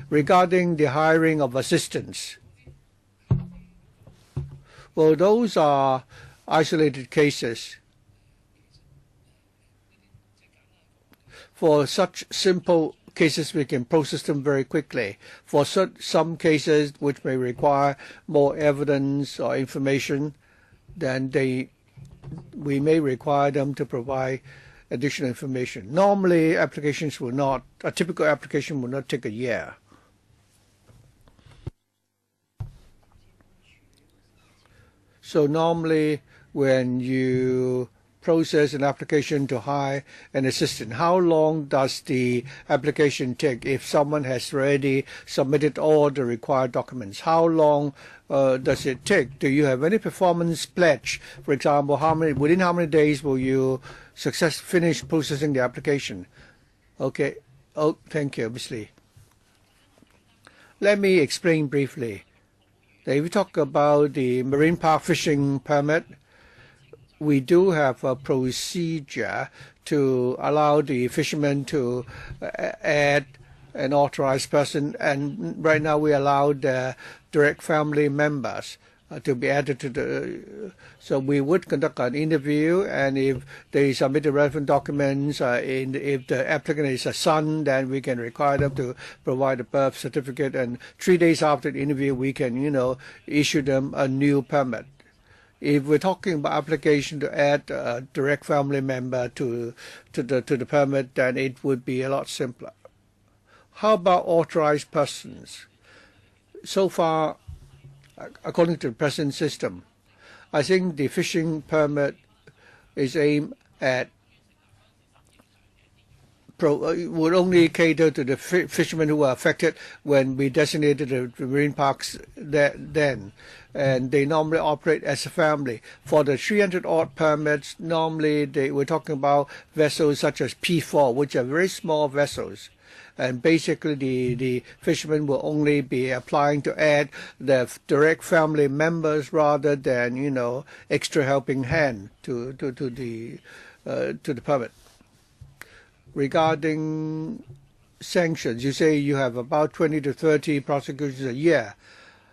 B: Regarding the hiring of assistants, well, those are isolated cases. For such simple cases, we can process them very quickly. For some cases which may require more evidence or information, then we may require them to provide additional information. Normally, a typical application will not take a year. So normally, when you process an application to hire an assistant, how long does the application take? If someone has already submitted all the required documents, how long does it take? Do you have any performance pledge? For example, within how many days will you finish processing the application? Okay. Oh, thank you, Ms. Lee. Let me explain briefly. If we talk about the marine park fishing permit, we do have a procedure to allow the fishermen to add an authorized person, and right now we allow the direct family members to be added to the. So we would conduct an interview, and if they submit the relevant documents, if the applicant is a son, then we can require them to provide a birth certificate, and 3 days after the interview, we can, issue them a new permit. If we're talking about application to add a direct family member to the permit, then it would be a lot simpler. How about authorized persons? So far, according to the present system, I think the fishing permit is aimed at would only cater to the fishermen who were affected when we designated the marine parks then. And they normally operate as a family. For the 300-odd permits, normally we're talking about vessels such as P4, which are very small vessels. And basically the fishermen will only be applying to add the direct family members rather than, extra helping hand to the permit. Regarding sanctions, you say you have about 20 to 30 prosecutions a year.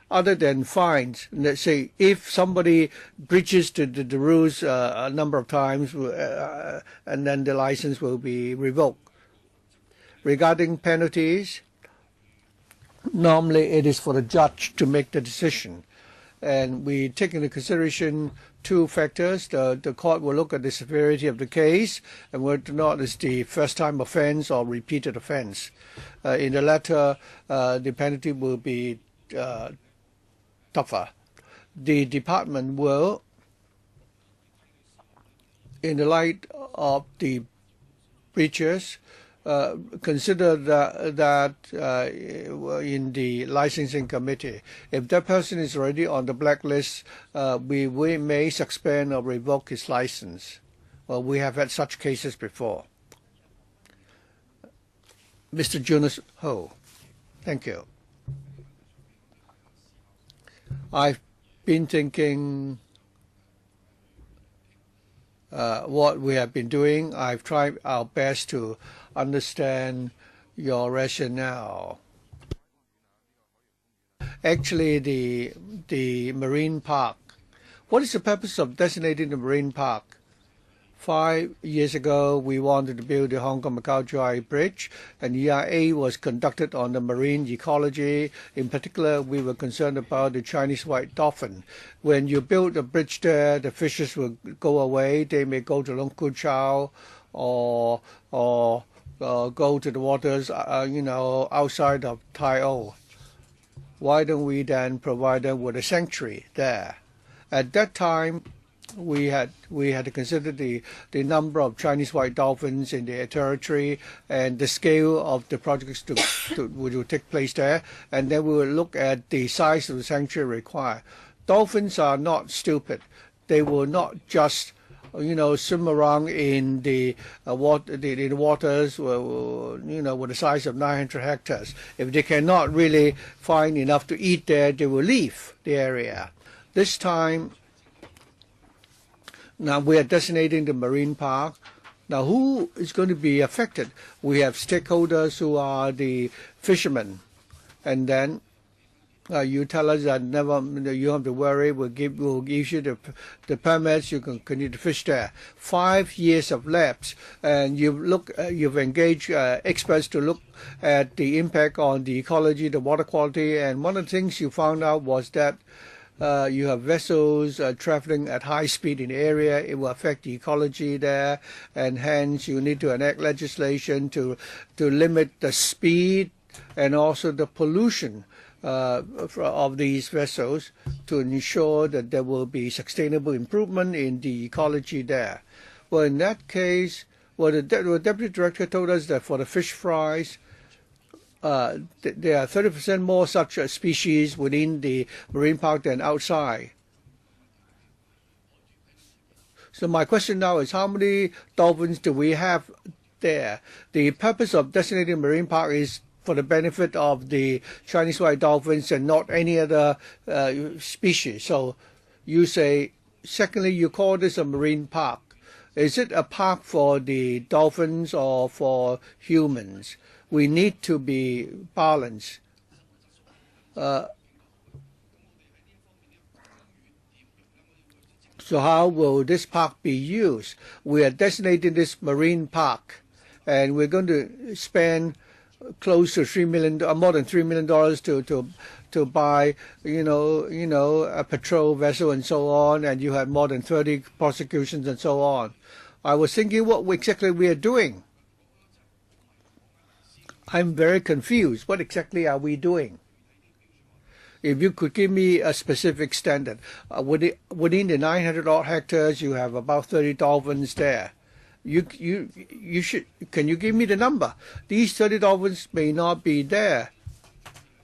B: Other than fines, let's say if somebody breaches the rules a number of times, and then the license will be revoked. Regarding penalties, normally it is for the judge to make the decision. And we take into consideration two factors. The court will look at the severity of the case and whether or not it's the first-time offense or repeated offense. In the latter, the penalty will be tougher. The department will, in the light of the breaches, consider that in the licensing committee. If that person is already on the blacklist, we may suspend or revoke his license. Well, we have had such cases before. Mr. Jonas Ho, thank you. I've been thinking what we have been doing. I've tried our best to understand your rationale. Actually, the marine park. What is the purpose of designating the marine park? 5 years ago, we wanted to build the Hong Kong-Macau Dry Bridge, and EIA was conducted on the marine ecology. In particular, we were concerned about the Chinese white dolphin. When you build a bridge there, the fishes will go away. They may go to Lung Kau Chau or go to the waters, outside of Tai O. Why don't we then provide them with a sanctuary there? At that time, we had to consider the number of Chinese white dolphins in their territory and the scale of the projects which will take place there, and then we will look at the size of the sanctuary required. Dolphins are not stupid. They will not just swim around in the waters, with a size of 900 hectares. If they cannot really find enough to eat there, they will leave the area. This time, now we are designating the marine park. Now who is going to be affected? We have stakeholders who are the fishermen and then you tell us that never you don't have to worry. We'll issue the permits. You can continue to fish there. 5 years of lapse, and you've engaged experts to look at the impact on the ecology, the water quality, and one of the things you found out was that you have vessels traveling at high speed in the area. It will affect the ecology there, and hence you need to enact legislation to limit the speed and also the pollution of these vessels to ensure that there will be sustainable improvement in the ecology there. Well, in that case, the deputy director told us that for the fish fries, there are 30% more such species within the marine park than outside. So my question now is, how many dolphins do we have there? The purpose of designating marine park is for the benefit of the Chinese white dolphins and not any other species. So you say, secondly, you call this a marine park. Is it a park for the dolphins or for humans? We need to be balanced. So how will this park be used? We are designating this marine park, and we're going to spend close to $3 million, more than $3 million to buy, a patrol vessel and so on, and you had more than 30 prosecutions and so on. I was thinking what exactly we are doing. I'm very confused. What exactly are we doing? If you could give me a specific standard, within the 900 odd hectares, you have about 30 dolphins there. You should. Can you give me the number? These 30 dolphins may not be there.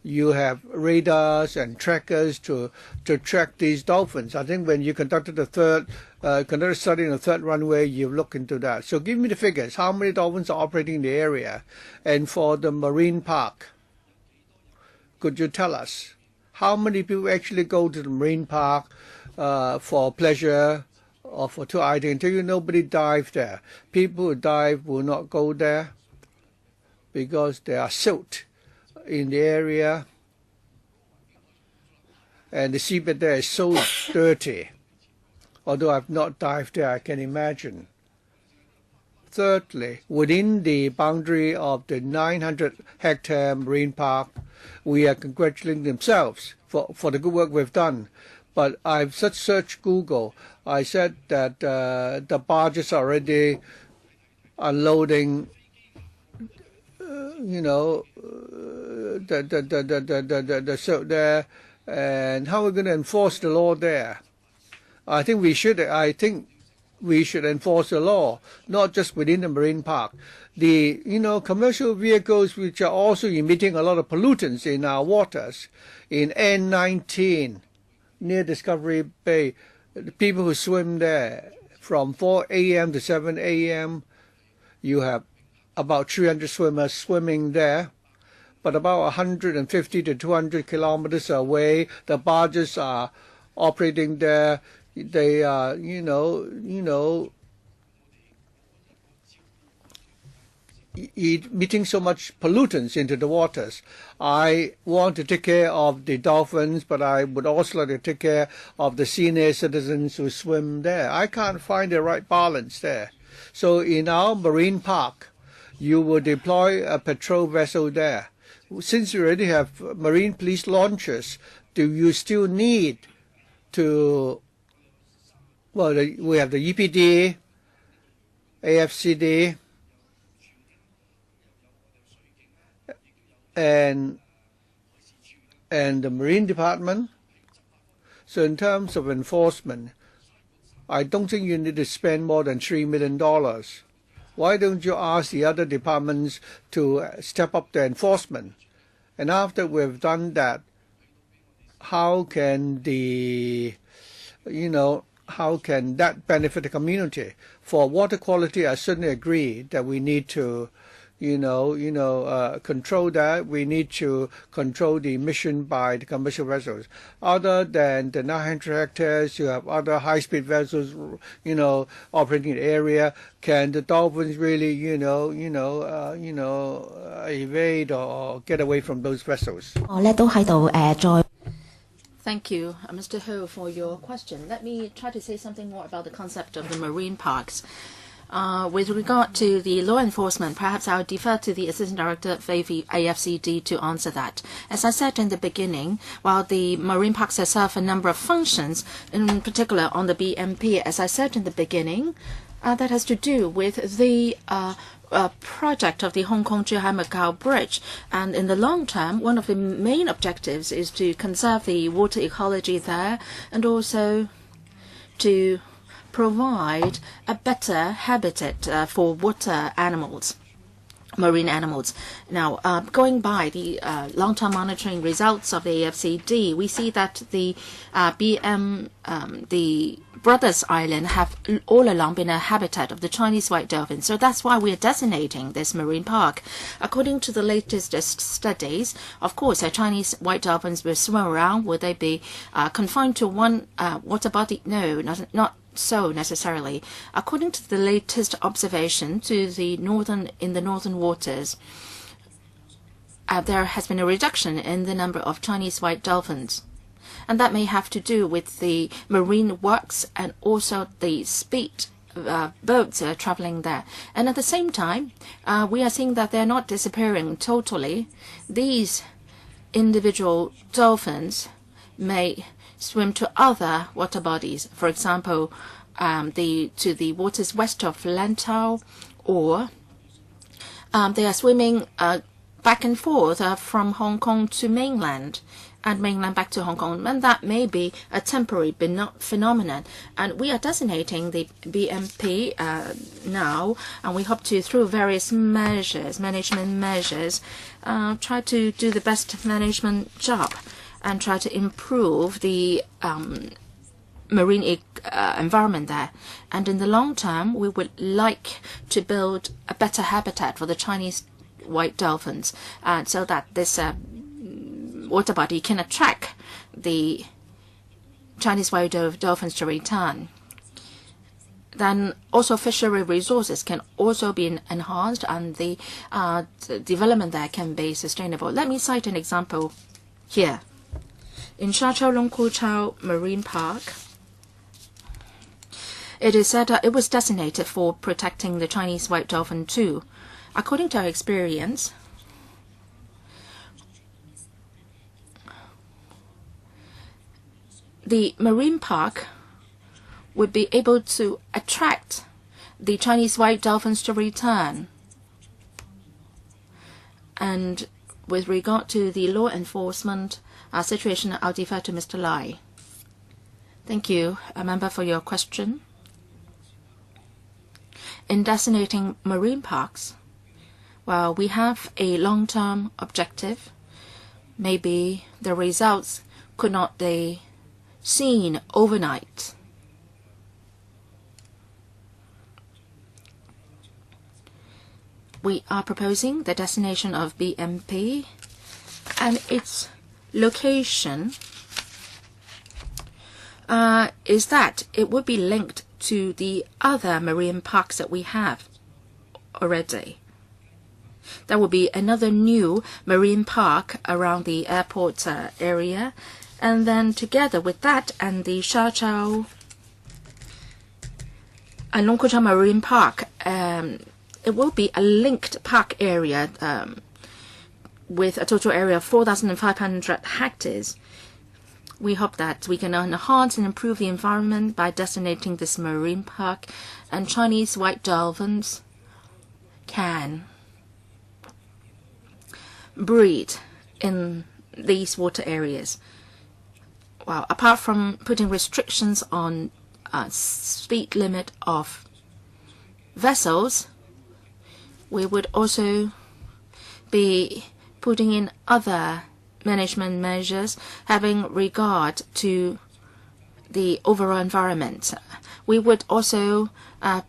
B: You have radars and trackers to track these dolphins. I think when you conducted conducted study in the third runway, you look into that. So give me the figures. How many dolphins are operating in the area? And for the marine park, could you tell us how many people actually go to the marine park for pleasure or for tour? I can tell you nobody dives there. People who dive will not go there because there are silt in the area, and the seabed there is so dirty. Although I've not dived there, I can imagine. Thirdly, within the boundary of the 900-hectare marine park, we are congratulating themselves for the good work we've done. But I've searched Google. I said that the barges are already unloading, the silt there, and how are we going to enforce the law there? I think we should enforce the law, not just within the marine park. The commercial vehicles which are also emitting a lot of pollutants in our waters, in N19 near Discovery Bay, the people who swim there from 4 a.m. to 7 a.m. you have about 300 swimmers swimming there, but about 150 to 200 kilometers away, the barges are operating there. They are, emitting so much pollutants into the waters. I want to take care of the dolphins, but I would also like to take care of the senior citizens who swim there. I can't find the right balance there. So in our marine park, you will deploy a patrol vessel there. Since you already have marine police launchers, do you still need to, we have the EPD, AFCD, and the Marine Department. So in terms of enforcement, I don't think you need to spend more than $3 million. Why don't you ask the other departments to step up the enforcement? And after we've done that, how can how can that benefit the community? For water quality, I certainly agree that we need to, control that. We need to control the emission by the commercial vessels. Other than the 900 hectares, you have other high-speed vessels, operating in the area. Can the dolphins really, evade or get away from those vessels?
A: Thank you, Mr. Ho, for your question. Let me try to say something more about the concept of the marine parks. With regard to the law enforcement, perhaps I'll defer to the Assistant Director of AFCD to answer that. As I said in the beginning, while the marine parks serve a number of functions, in particular on the BMP, as I said in the beginning, that has to do with the project of the Hong Kong-Zhuhai-Macau Bridge. And in the long term, one of the main objectives is to conserve the water ecology there and also to provide a better habitat for water animals, marine animals. Now, going by the long-term monitoring results of the AFCD, we see that the the Brothers Island have all along been a habitat of the Chinese white dolphin. So that's why we are designating this marine park. According to the latest studies, of course, Chinese white dolphins will swim around. Will they be confined to one water body? No, not so necessarily. According to the latest observation in the northern waters, there has been a reduction in the number of Chinese white dolphins. And that may have to do with the marine works and also the speed boats traveling there. And at the same time, we are seeing that they're not disappearing totally. These individual dolphins may swim to other water bodies, for example, to the waters west of Lantau, or they are swimming back and forth from Hong Kong to mainland and mainland back to Hong Kong, and that may be a temporary phenomenon. And we are designating the BMP now, and we hope to, through various management measures, try to do the best management job and try to improve the marine environment there. And in the long term, we would like to build a better habitat for the Chinese white dolphins, so that this water body can attract the Chinese white dolphins to return. Then also fishery resources can also be enhanced, and the development there can be sustainable. Let me cite an example here. In Sha Chao Long Ku Chao Marine Park, it is said that it was designated for protecting the Chinese white dolphin too. According to our experience, the marine park would be able to attract the Chinese white dolphins to return. And with regard to the law enforcement situation, I'll defer to Mr. Lai. Thank you, member, for your question. In designating marine parks, well, we have a long-term objective. Maybe the results could not be seen overnight. We are proposing the designation of BMP, and its location is that it would be linked to the other marine parks that we have already. There will be another new marine park around the airport area, and then together with that and the Sha Chao and Long Ku Chau Marine Park, it will be a linked park area with a total area of 4,500 hectares. We hope that we can enhance and improve the environment by designating this marine park, and Chinese white dolphins can breed in these water areas. Well, apart from putting restrictions on speed limit of vessels, we would also be putting in other management measures having regard to the overall environment. We would also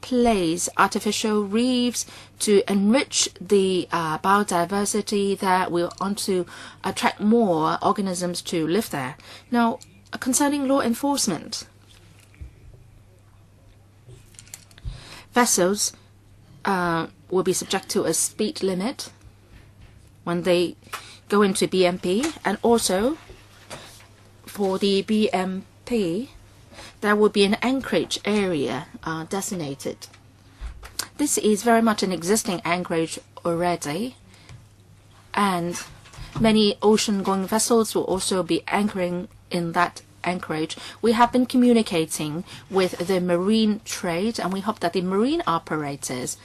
A: place artificial reefs to enrich the biodiversity there. We want to attract more organisms to live there. Now, concerning law enforcement, vessels will be subject to a speed limit when they go into BMP, and also for the BMP, there will be an anchorage area designated. This is very much an existing anchorage already, and many ocean-going vessels will also be anchoring in that anchorage. We have been communicating with the marine trade, and we hope that the marine operators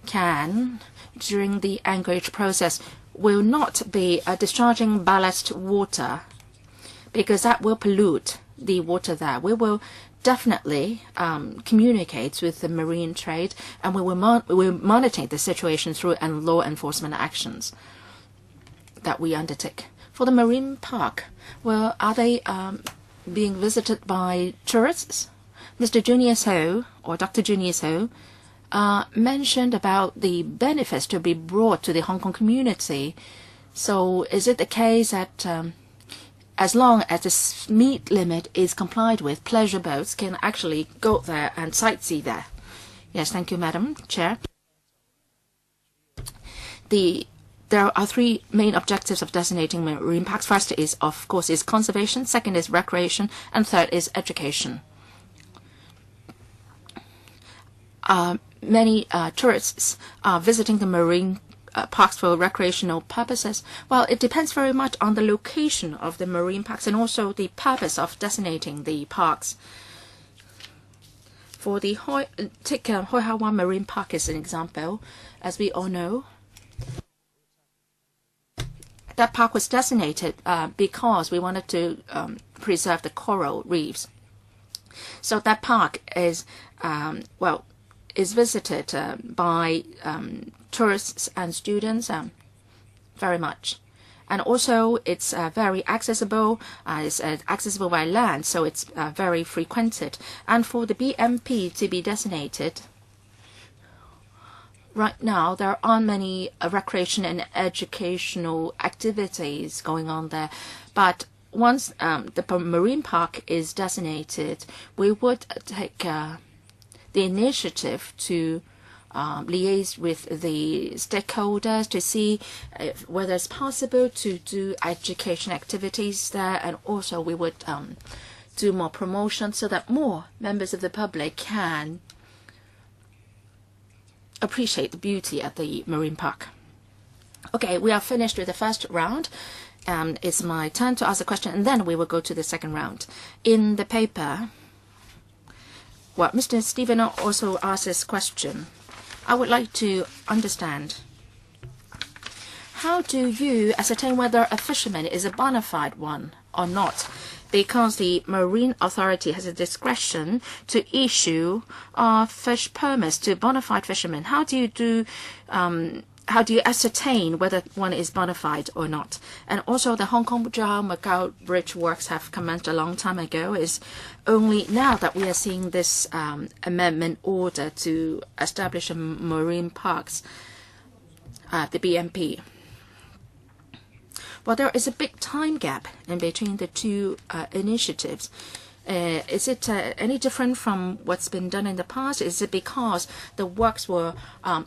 A: can, during the anchorage process, will not be discharging ballast water, because that will pollute the water there. We will definitely communicate with the marine trade, and we will monitor the situation through and law enforcement actions that we undertake. For the marine park, well, are they being visited by tourists? Mr. Junius Ho, or Dr. Junius Ho, mentioned about the benefits to be brought to the Hong Kong community. So is it the case that as long as the speed limit is complied with, pleasure boats can actually go there and sightsee there? Yes, thank you, Madam Chair. There are three main objectives of designating marine parks. First is, of course, is conservation. Second is recreation. And third is education. Many tourists are visiting the marine parks for recreational purposes. Well, it depends very much on the location of the marine parks and also the purpose of designating the parks. For the take Hoi Ha Wan Marine Park as an example, as we all know, that park was designated because we wanted to preserve the coral reefs. So that park is is visited by tourists and students very much. And also it's very accessible. It's accessible by land, so it's very frequented. And for the BMP to be designated, right now there aren't many recreation and educational activities going on there. But once the marine park is designated, we would take the initiative to liaise with the stakeholders to see whether it's possible to do education activities there, and also we would do more promotion so that more members of the public can appreciate the beauty at the marine park. Okay, we are finished with the first round. It's my turn to ask a question, and then we will go to the second round. In the paper, well, Mr. Stephen also asked this question. I would like to understand, how do you ascertain whether a fisherman is a bona fide one or not? Because the Marine Authority has a discretion to issue fish permits to bona fide fishermen. How do you ascertain whether one is bona fide or not? And also, the Hong Kong-Macau Bridge works have commenced a long time ago. It's only now that we are seeing this amendment order to establish marine parks at the BMP. Well, there is a big time gap in between the two initiatives. Is it any different from what's been done in the past? Is it because the works were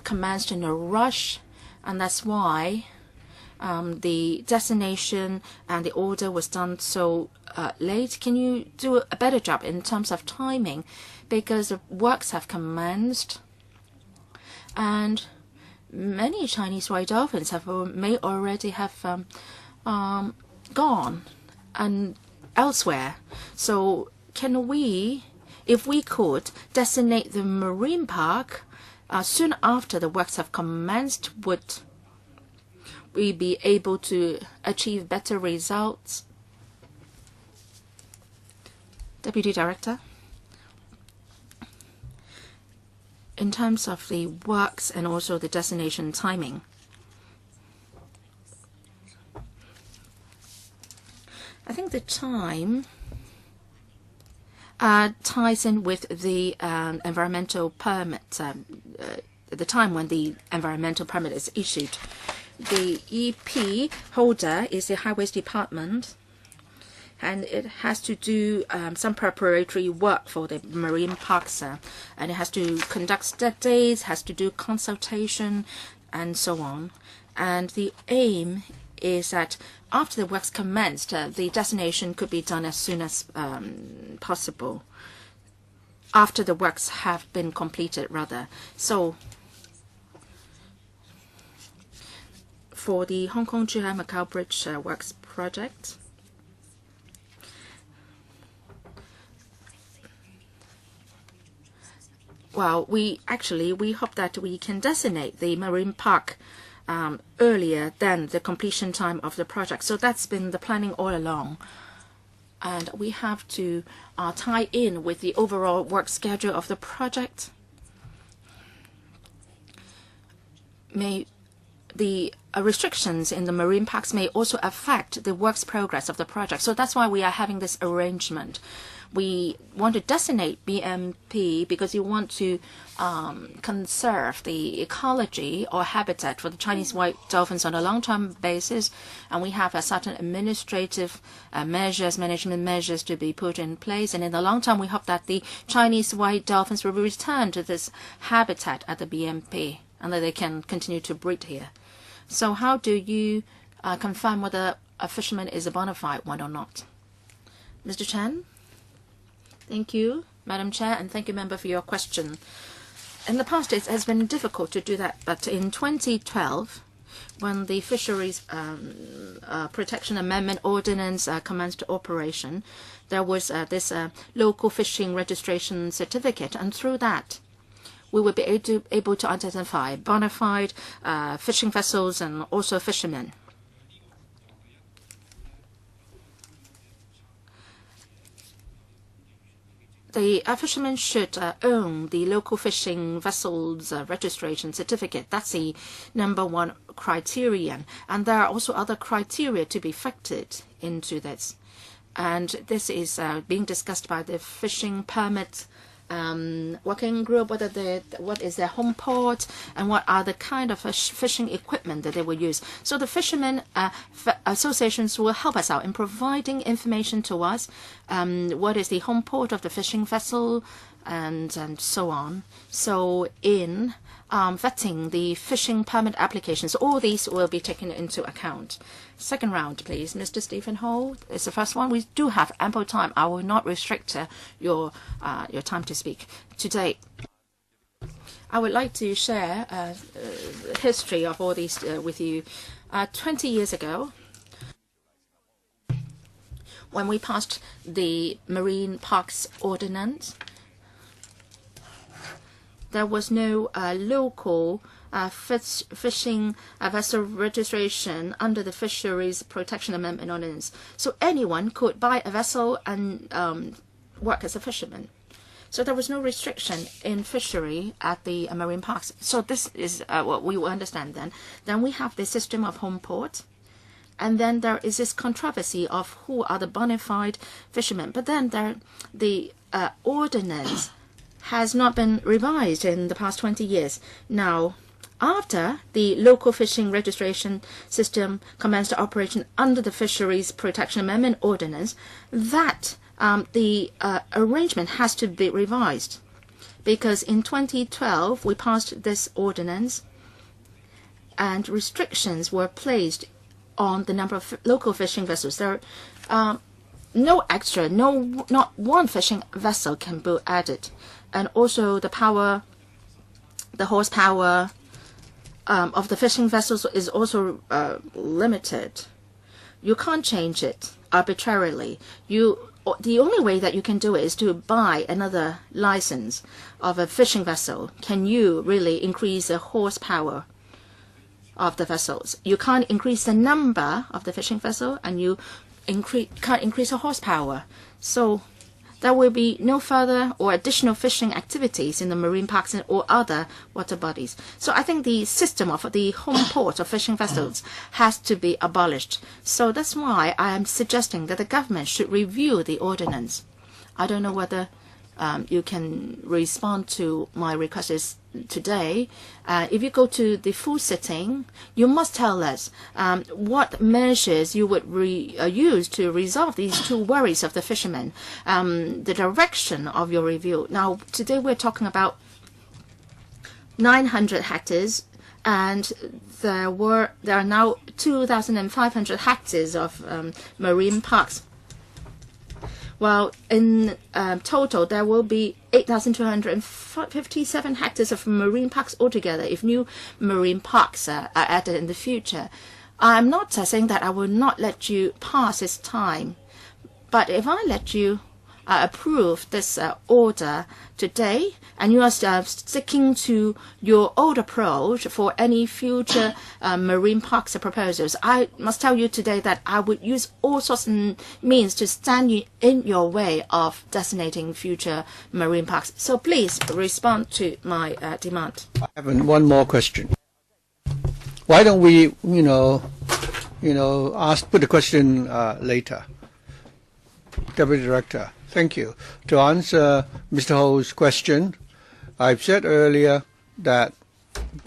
A: commenced in a rush, and that's why the designation and the order was done so late? Can you do a better job in terms of timing? Because the works have commenced, and many Chinese white dolphins may already have gone and elsewhere. So can we, if we could, designate the marine park soon after the works have commenced, would we be able to achieve better results? Deputy Director, in terms of the works and also the designation timing, I think the time ties in with the environmental permit, the time when the environmental permit is issued. The EP holder is the Highways Department, and it has to do some preparatory work for the marine parks, and it has to conduct studies, has to do consultation, and so on. And the aim is that after the works commenced, the designation could be done as soon as possible, after the works have been completed, rather. So for the Hong Kong-Zhuhai-Macau Bridge Works project, well, we hope that we can designate the marine park earlier than the completion time of the project. So that's been the planning all along. And we have to tie in with the overall work schedule of the project. The restrictions in the marine parks may also affect the works progress of the project. So that's why we are having this arrangement. We want to designate BMP because you want to conserve the ecology or habitat for the Chinese white dolphins on a long-term basis, and we have a certain administrative measures, management measures to be put in place. And in the long term, we hope that the Chinese white dolphins will return to this habitat at the BMP and that they can continue to breed here. So how do you confirm whether a fisherman is a bona fide one or not? Mr. Chen? Thank you, Madam Chair, and thank you, Member, for your question. In the past, it has been difficult to do that, but in 2012, when the Fisheries Protection Amendment Ordinance commenced operation, there was this local fishing registration certificate, and through that, we will be able to identify bona fide fishing vessels and also fishermen. The fishermen should own the local fishing vessels registration certificate. That's the #1 criterion. And there are also other criteria to be factored into this. And this is being discussed by the fishing permit working group, what is their home port and what are the kind of fishing equipment that they will use. So the fishermen associations will help us out in providing information to us, what is the home port of the fishing vessel and so on. So in vetting the fishing permit applications, all these will be taken into account. Second round, please. Mr. Stephen Ho is the first one. We do have ample time. I will not restrict your time to speak today. I would like to share the history of all these with you. 20 years ago, when we passed the Marine Parks Ordinance, there was no local fishing vessel registration under the Fisheries Protection Amendment Ordinance. So anyone could buy a vessel and work as a fisherman. So there was no restriction in fishery at the marine parks. So this is what we will understand then. Then we have the system of home port. And then there is this controversy of who are the bona fide fishermen. But then the ordinance has not been revised in the past 20 years. Now, after the local fishing registration system commenced operation under the Fisheries Protection Amendment Ordinance, that the arrangement has to be revised. Because in 2012, we passed this ordinance and restrictions were placed on the number of local fishing vessels. There are not one fishing vessel can be added. And also the horsepower of the fishing vessels is also limited. You can't change it arbitrarily. The only way that you can do it is to buy another license of a fishing vessel. Can you really increase the horsepower of the vessels? You can't increase the number of the fishing vessel, and you can't increase the horsepower. So there will be no further or additional fishing activities in the marine parks or other water bodies. So I think the system of the home port of fishing vessels has to be abolished. So that's why I am suggesting that the government should review the ordinance. I don't know whether you can respond to my requests today. If you go to the full sitting, you must tell us what measures you would use to resolve these two worries of the fishermen, the direction of your review. Now, today we're talking about 900 hectares, and there are now 2,500 hectares of marine parks. Well, in total, there will be 8,257 hectares of marine parks altogether if new marine parks are added in the future. I'm not saying that I will not let you pass this time, but if I let you approve this order today, and you are sticking to your old approach for any future marine parks proposals, I must tell you today that I would use all sorts of means to stand in your way of designating future marine parks. So please respond to my demand.
B: I have one more question. Why don't we, put the question later? Deputy Director. Thank you. To answer Mr. Ho's question, I've said earlier that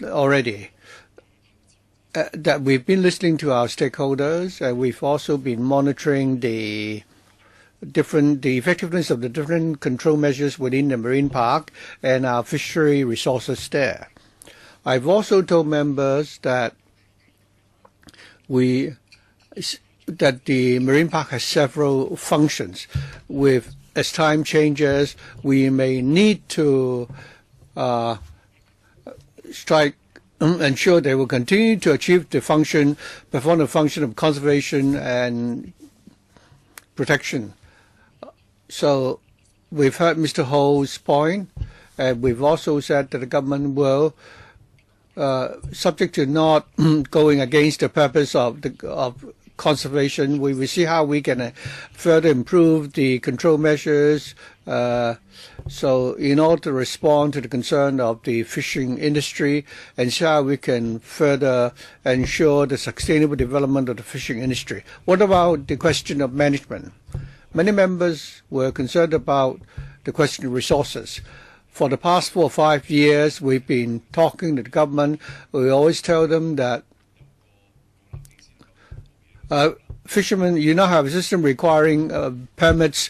B: already that we've been listening to our stakeholders, and we've also been monitoring the effectiveness of the different control measures within the marine park and our fishery resources there. I've also told members that the marine park has several functions. As time changes, we may need to ensure they will continue to perform the function of conservation and protection. So we've heard Mr. Ho's point, and we've also said that the government will, subject to not going against the purpose of conservation, we will see how we can further improve the control measures. So in order to respond to the concern of the fishing industry, and see how we can further ensure the sustainable development of the fishing industry. What about the question of management? Many members were concerned about the question of resources. For the past 4 or 5 years, we've been talking to the government. We always tell them that fishermen, you now have a system requiring permits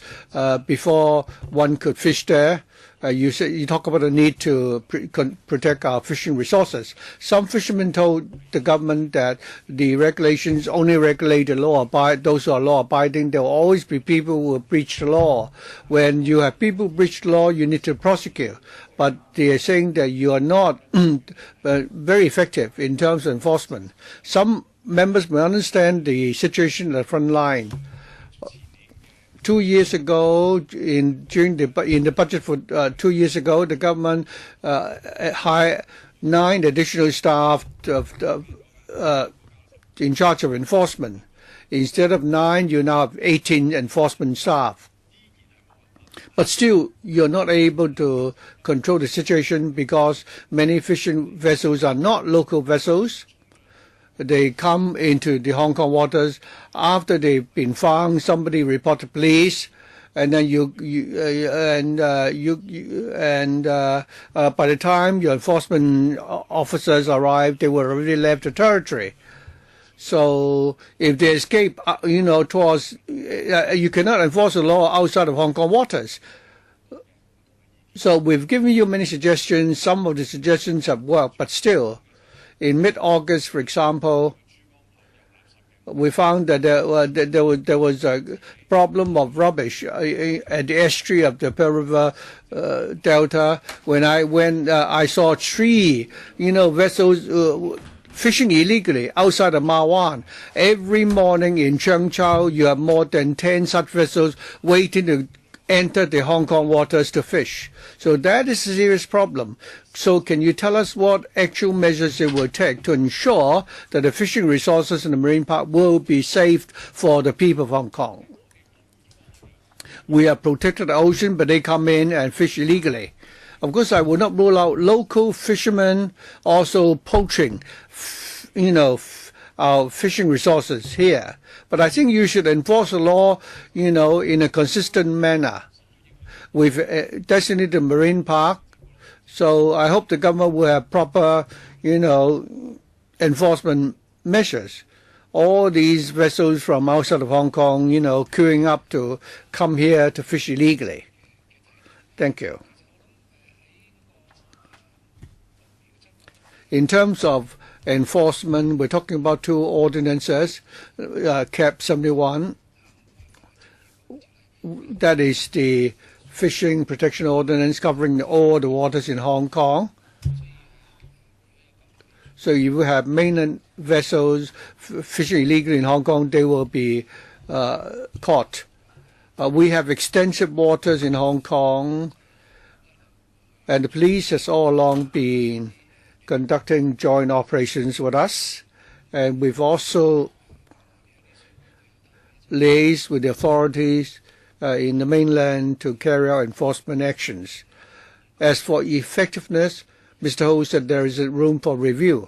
B: before one could fish there. You talk about the need to protect our fishing resources. Some fishermen told the government that the regulations only regulate those who are law-abiding. There will always be people who will breach the law. When you have people breach the law, you need to prosecute. But they are saying that you are not very effective in terms of enforcement. Some members may understand the situation at the front line. 2 years ago, in the budget for 2 years ago, the government hired 9 additional staff in charge of enforcement. Instead of 9, you now have 18 enforcement staff. But still, you're not able to control the situation because many fishing vessels are not local vessels. They come into the Hong Kong waters after they've been found. Somebody report to police, and then by the time your enforcement officers arrive, they were already left the territory. So if they escape, towards, you cannot enforce the law outside of Hong Kong waters. So we've given you many suggestions. Some of the suggestions have worked, but still. In mid-August, for example, we found that there was a problem of rubbish at the estuary of the Pearl River Delta. When I saw 3, vessels fishing illegally outside of Ma Wan. Every morning in Cheung Chau, you have more than 10 such vessels waiting to enter the Hong Kong waters to fish. So that is a serious problem. So can you tell us what actual measures it will take to ensure that the fishing resources in the marine park will be saved for the people of Hong Kong? We have protected the ocean, but they come in and fish illegally. Of course, I will not rule out local fishermen also poaching, our fishing resources here. But I think you should enforce the law, in a consistent manner. We've designated a marine park, so I hope the government will have proper, enforcement measures. All these vessels from outside of Hong Kong, queuing up to come here to fish illegally. Thank you. In terms of enforcement, we're talking about two ordinances, Cap 71. That is the Fishing Protection Ordinance covering all the waters in Hong Kong. So if you have mainland vessels fishing illegally in Hong Kong, they will be caught. We have extensive waters in Hong Kong, and the police has all along been conducting joint operations with us, and we've also liaised with the authorities in the mainland to carry out enforcement actions. As for effectiveness, Mr. Ho said there is a room for review.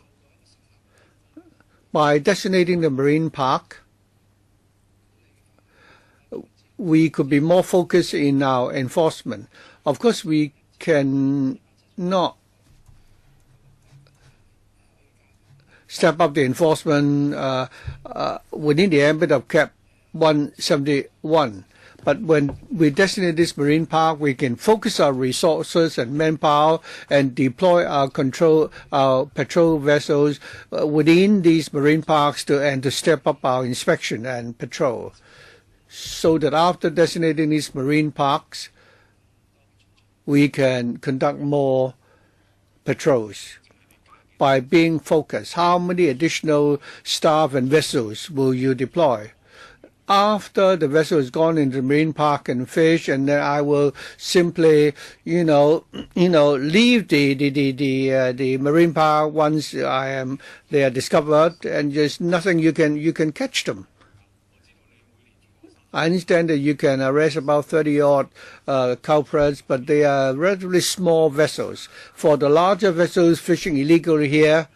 B: By designating the marine park, we could be more focused in our enforcement. Of course, we cannot step up the enforcement within the ambit of Cap 171. But when we designate this marine park, we can focus our resources and manpower and deploy our patrol vessels within these marine parks and to step up our inspection and patrol. So that after designating these marine parks, we can conduct more patrols. By being focused, how many additional staff and vessels will you deploy? After the vessel has gone into the marine park and fish, and then I will simply, leave the marine park once they are discovered, and just nothing you can catch them. I understand that you can arrest about 30-odd culprits, but they are relatively small vessels. For the larger vessels fishing illegally here,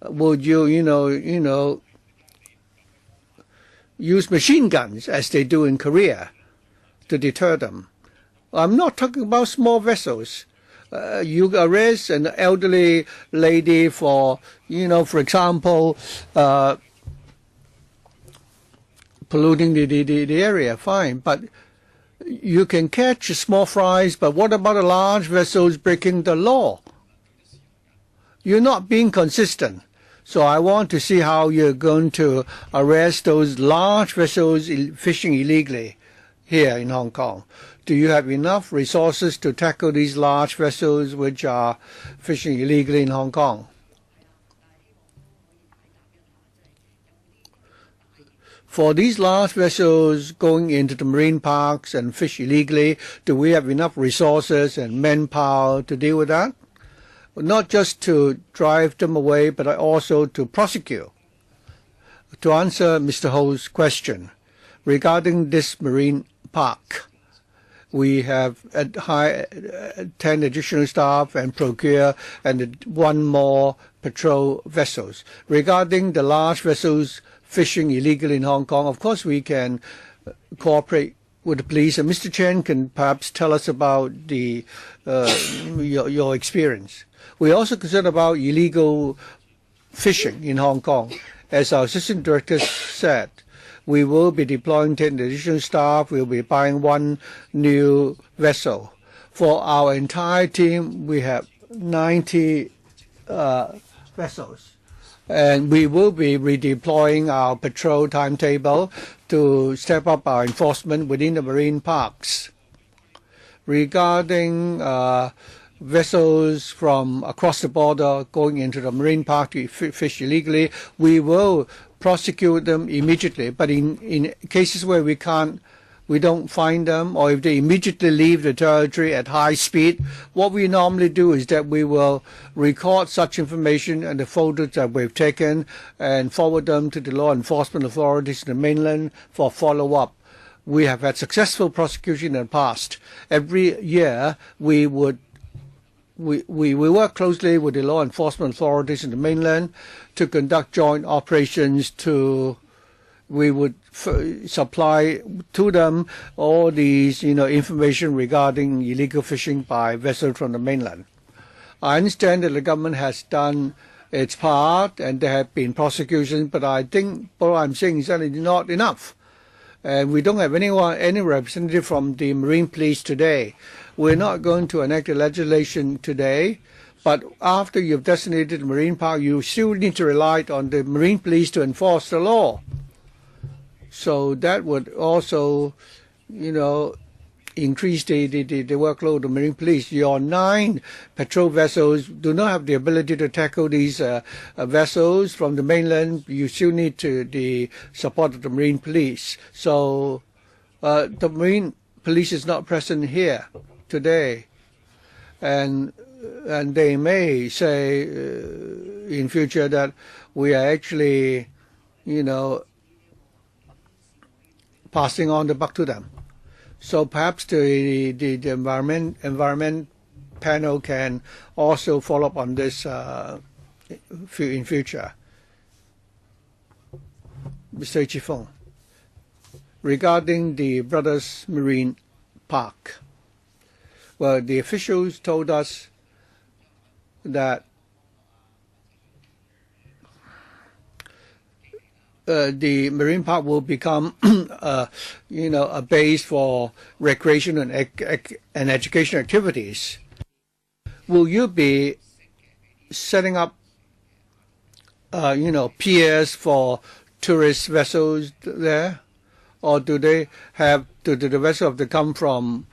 B: would you, use machine guns as they do in Korea to deter them? I'm not talking about small vessels. You arrest an elderly lady for, for example, polluting the area, fine. But you can catch small fries, but what about the large vessels breaking the law? You're not being consistent. So I want to see how you're going to arrest those large vessels fishing illegally here in Hong Kong. Do you have enough resources to tackle these large vessels which are fishing illegally in Hong Kong? For these large vessels going into the marine parks and fish illegally, do we have enough resources and manpower to deal with that? Not just to drive them away, but also to prosecute. To answer Mr. Ho's question regarding this marine park, we have 10 additional staff and procure and 1 more patrol vessels. Regarding the large vessels fishing illegally in Hong Kong, of course we can cooperate with the police, and Mr. Chen can perhaps tell us about your experience. We're also concerned about illegal fishing in Hong Kong. As our Assistant Director said, we will be deploying 10 additional staff. We'll be buying 1 new vessel. For our entire team, we have 90 vessels. And we will be redeploying our patrol timetable to step up our enforcement within the marine parks. Regarding vessels from across the border going into the marine park to fish illegally, we will prosecute them immediately. But in cases where we don't find them, or if they immediately leave the territory at high speed, what we normally do is that we will record such information and the photos that we've taken and forward them to the law enforcement authorities in the mainland for follow-up. We have had successful prosecution in the past. Every year we work closely with the law enforcement authorities in the mainland to conduct joint operations to we would supply to them all these, information regarding illegal fishing by vessels from the mainland. I understand that the government has done its part and there have been prosecutions, but I think what I'm saying is that it's not enough. And we don't have any representative from the Marine Police today. We're not going to enact the legislation today, but after you've designated the marine park, you still need to rely on the Marine Police to enforce the law. So that would also, increase the workload of the Marine Police. Your 9 patrol vessels do not have the ability to tackle these vessels from the mainland. You still need the support of the Marine Police. So the Marine Police is not present here today. And they may say in future that we are actually, passing on the buck to them. So perhaps the environment panel can also follow up on this in future. Mr. Chifeng, regarding the Brothers Marine Park, well, the officials told us that the marine park will become, a base for recreation and education activities. Will you be setting up, piers for tourist vessels there, or do the vessels have to come from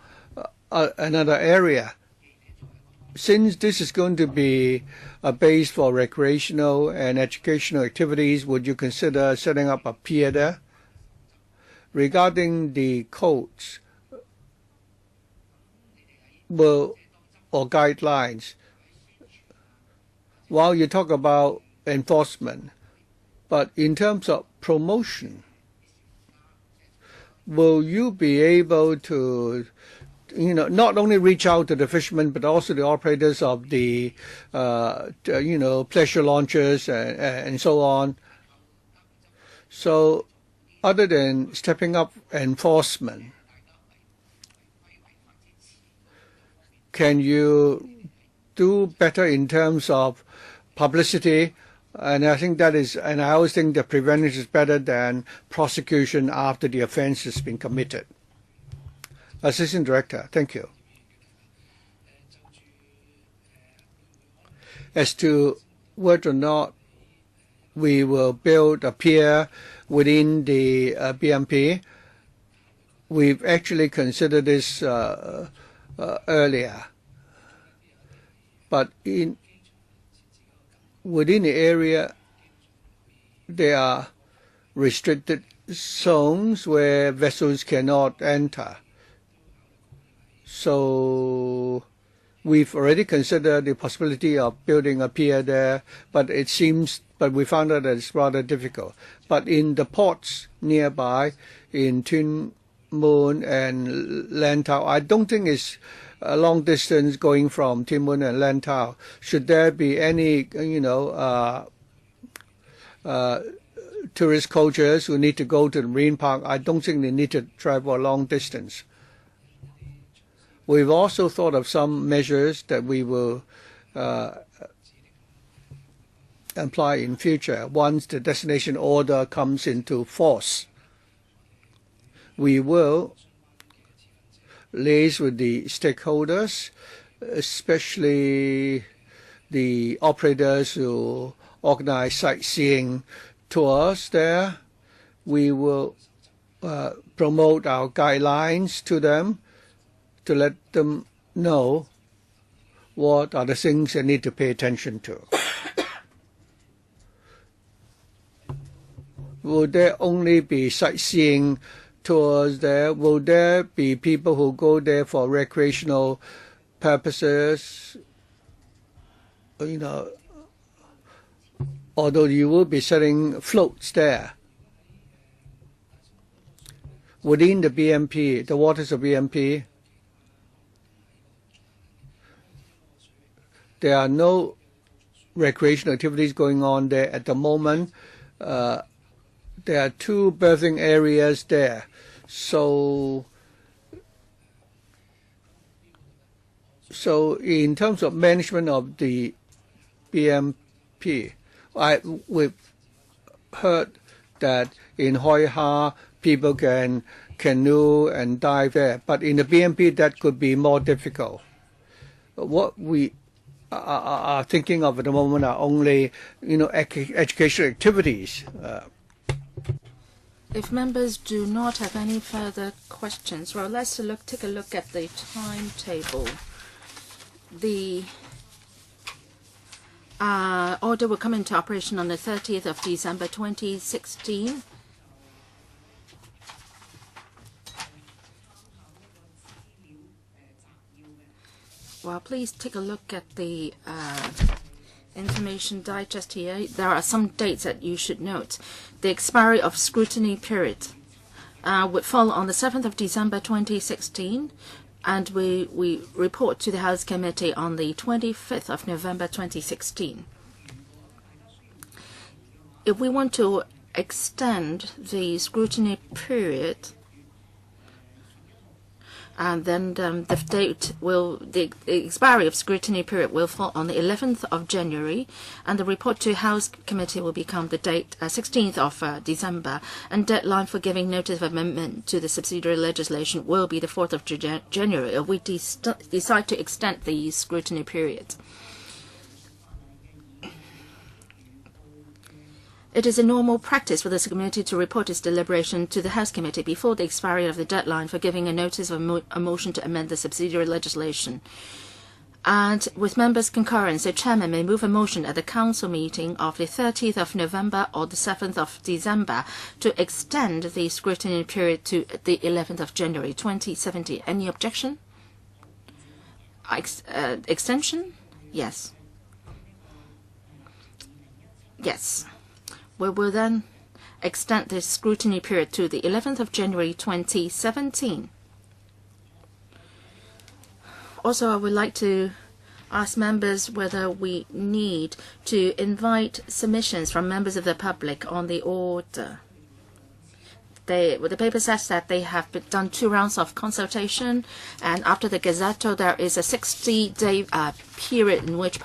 B: another area? Since this is going to be a base for recreational and educational activities, would you consider setting up a pier there? Regarding the codes or guidelines, while you talk about enforcement, but in terms of promotion, will you be able to not only reach out to the fishermen, but also the operators of the, pleasure launches and so on. So other than stepping up enforcement, can you do better in terms of publicity? And I think that is, and I always think that prevention is better than prosecution after the offense has been committed. Assistant Director, thank you. As to whether or not we will build a pier within the BMP, we've actually considered this earlier. But within the area, there are restricted zones where vessels cannot enter. So we've already considered the possibility of building a pier there, but we found out that it's rather difficult. But in the ports nearby, in Tin Mun and Lantau, I don't think it's a long distance going from Tin Mun and Lantau. Should there be any, tourist coaches who need to go to the marine park, I don't think they need to travel a long distance. We've also thought of some measures that we will apply in future once the destination order comes into force. We will liaise with the stakeholders, especially the operators who organize sightseeing tours there. We will promote our guidelines to them to let them know what are the things they need to pay attention to. Will there only be sightseeing tours there? Will there be people who go there for recreational purposes? Although you will be setting floats there. Within the BMP, the waters of BMP, there are no recreational activities going on there at the moment. there are 2 berthing areas there. So in terms of management of the BMP, we've heard that in Hoi Ha people can canoe and dive there, but in the BMP that could be more difficult. What we are thinking of at the moment are only, educational activities.
A: If members do not have any further questions, well, let's take a look at the timetable. The order will come into operation on the 30th of December 2016. Well, please take a look at the information digest here. There are some dates that you should note. The expiry of scrutiny period would fall on the 7th of December 2016, and we report to the House Committee on the 25th of November 2016. If we want to extend the scrutiny period, and then the expiry of scrutiny period will fall on the 11th of January, and the report to House Committee will become the date 16th of December, and deadline for giving notice of amendment to the subsidiary legislation will be the 4th of January if we decide to extend the scrutiny period. It is a normal practice for the subcommittee to report its deliberation to the House Committee before the expiry of the deadline for giving a notice of a motion to amend the subsidiary legislation. And with members' concurrence, the chairman may move a motion at the council meeting of the 30th of November or the 7th of December to extend the scrutiny period to the 11th of January 2017. Any objection? Extension? Yes. Yes. We will then extend the scrutiny period to the 11th of January 2017. Also, I would like to ask members whether we need to invite submissions from members of the public on the order. The paper says that they have done 2 rounds of consultation, and after the gazetted, there is a 60-day period in which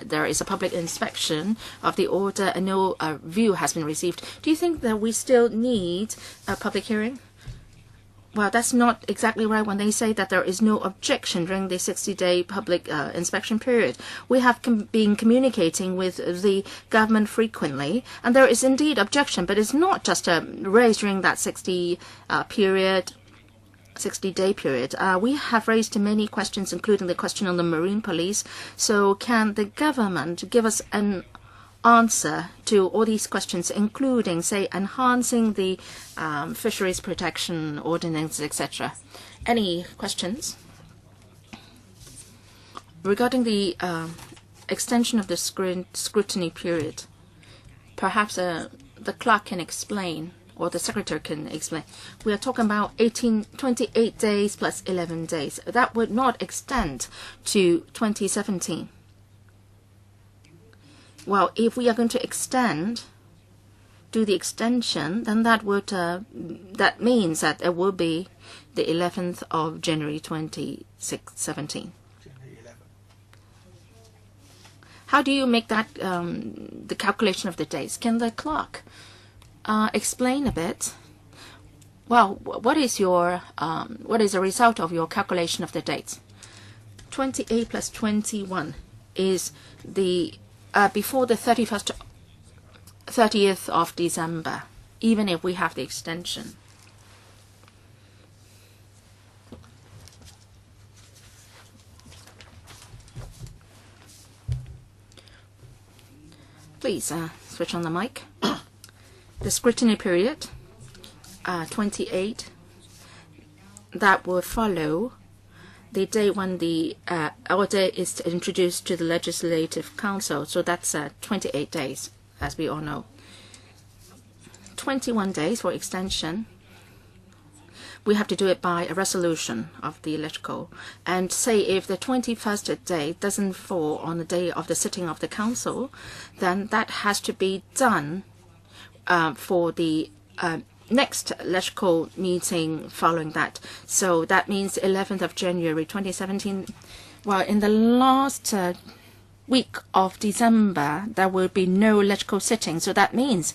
A: there is a public inspection of the order, and no view has been received. Do you think that we still need a public hearing? Well, that's not exactly right when they say that there is no objection during the 60-day public inspection period. We have been communicating with the government frequently, and there is indeed objection, but it's not just raised during that 60-day period. We have raised many questions, including the question on the marine police. So can the government give us an answer to all these questions, including, say, enhancing the fisheries protection ordinance, etc.? Any questions? Regarding the extension of the scrutiny period, perhaps the clerk can explain, or the secretary can explain. We are talking about 28 days plus 11 days. That would not extend to 2017. Well, if we are going to do the extension, then that means that it will be the 11th of January 2017. How do you make that the calculation of the days? Can the clerk explain a bit? Well, what is the result of your calculation of the dates? 28 plus 21 is the before the 30th of December, even if we have the extension. Please switch on the mic. The scrutiny period, 28, that will follow the day when the order is introduced to the Legislative Council. So that's 28 days, as we all know. 21 days for extension. We have to do it by a resolution of the electrical. And say if the 21st day doesn't fall on the day of the sitting of the council, then that has to be done for the next electrical meeting following that. So that means 11th of January 2017. Well, in the last week of December, there will be no electrical sitting. So that means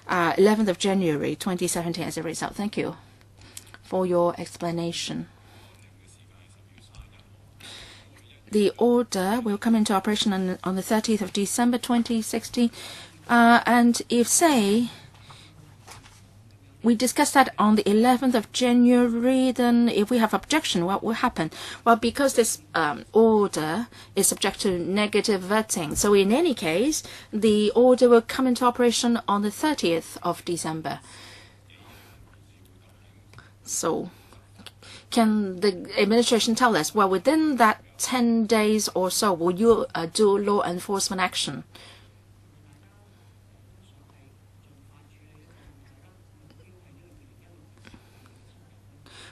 A: 11th of January 2017 as a result. Thank you for your explanation. The order will come into operation on the 30th of December 2016. And if, say, we discussed that on the 11th of January, then if we have objection, what will happen? Well, because this order is subject to negative voting, so in any case, the order will come into operation on the 30th of December. So can the administration tell us, well, within that 10 days or so, will you do law enforcement action?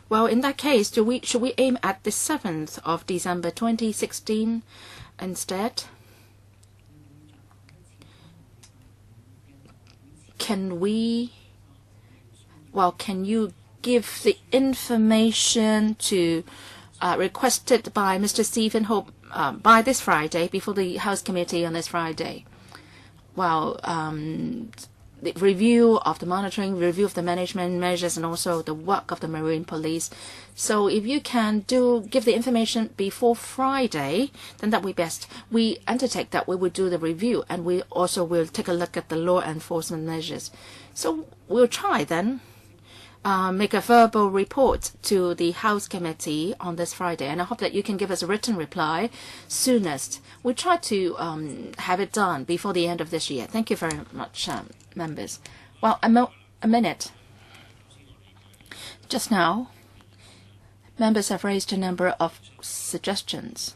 A: Well, in that case, should we aim at the 7th of December 2016 instead? Can you give the information to requested by Mr. Stephen Hope by this Friday, before the House Committee on this Friday? Well, the review of the monitoring, review of the management measures, and also the work of the Marine Police. So if you can give the information before Friday, then that would be best. We undertake that we will do the review, and we also will take a look at the law enforcement measures. So we'll try then make a verbal report to the House Committee on this Friday, and I hope that you can give us a written reply soonest. We'll try to have it done before the end of this year. Thank you very much, members. Well, a minute. Just now, members have raised a number of suggestions.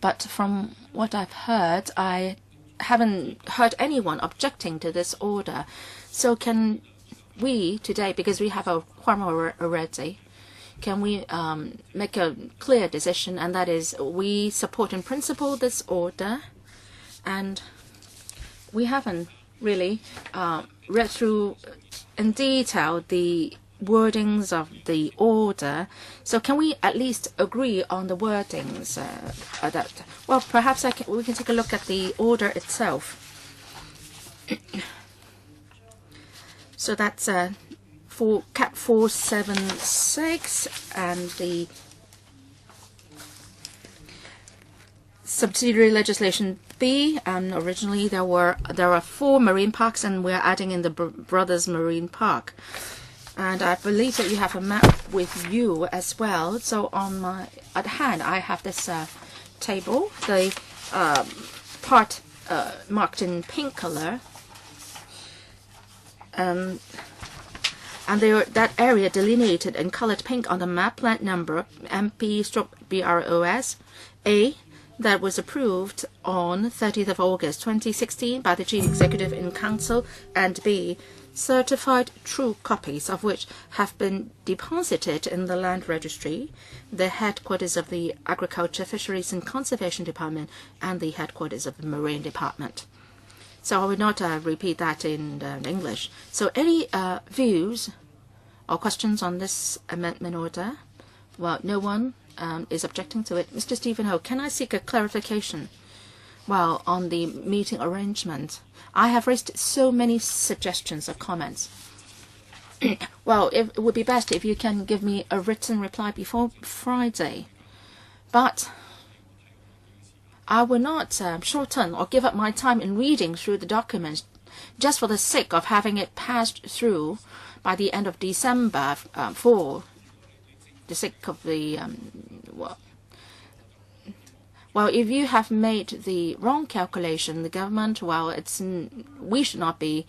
A: But from what I've heard, I haven't heard anyone objecting to this order. So can we today, because we have a quorum already, can we make a clear decision, and that is we support in principle this order, and we haven't really read through in detail the wordings of the order. So can we at least agree on the wordings? Well, perhaps we can take a look at the order itself. So that's for Cap 476 and the subsidiary legislation B. And originally there are 4 marine parks, and we're adding in the Brothers Marine Park. And I believe that you have a map with you as well. So at hand I have this table, the part marked in pink color. And that area delineated in colored pink on the map, plant number MP/BROS A, that was approved on 30th of August 2016 by the Chief Executive in Council, and B, certified true copies of which have been deposited in the Land Registry, the headquarters of the Agriculture, Fisheries and Conservation Department, and the headquarters of the Marine Department. So I will not repeat that in English. So any views or questions on this amendment order? Well, no one is objecting to it. Mr. Stephen Ho, can I seek a clarification? Well, on the meeting arrangement, I have raised so many suggestions or comments. Well, it would be best if you can give me a written reply before Friday. But I will not shorten or give up my time in reading through the documents just for the sake of having it passed through by the end of December for the sake of the well, if you have made the wrong calculation, the government, well, we should not be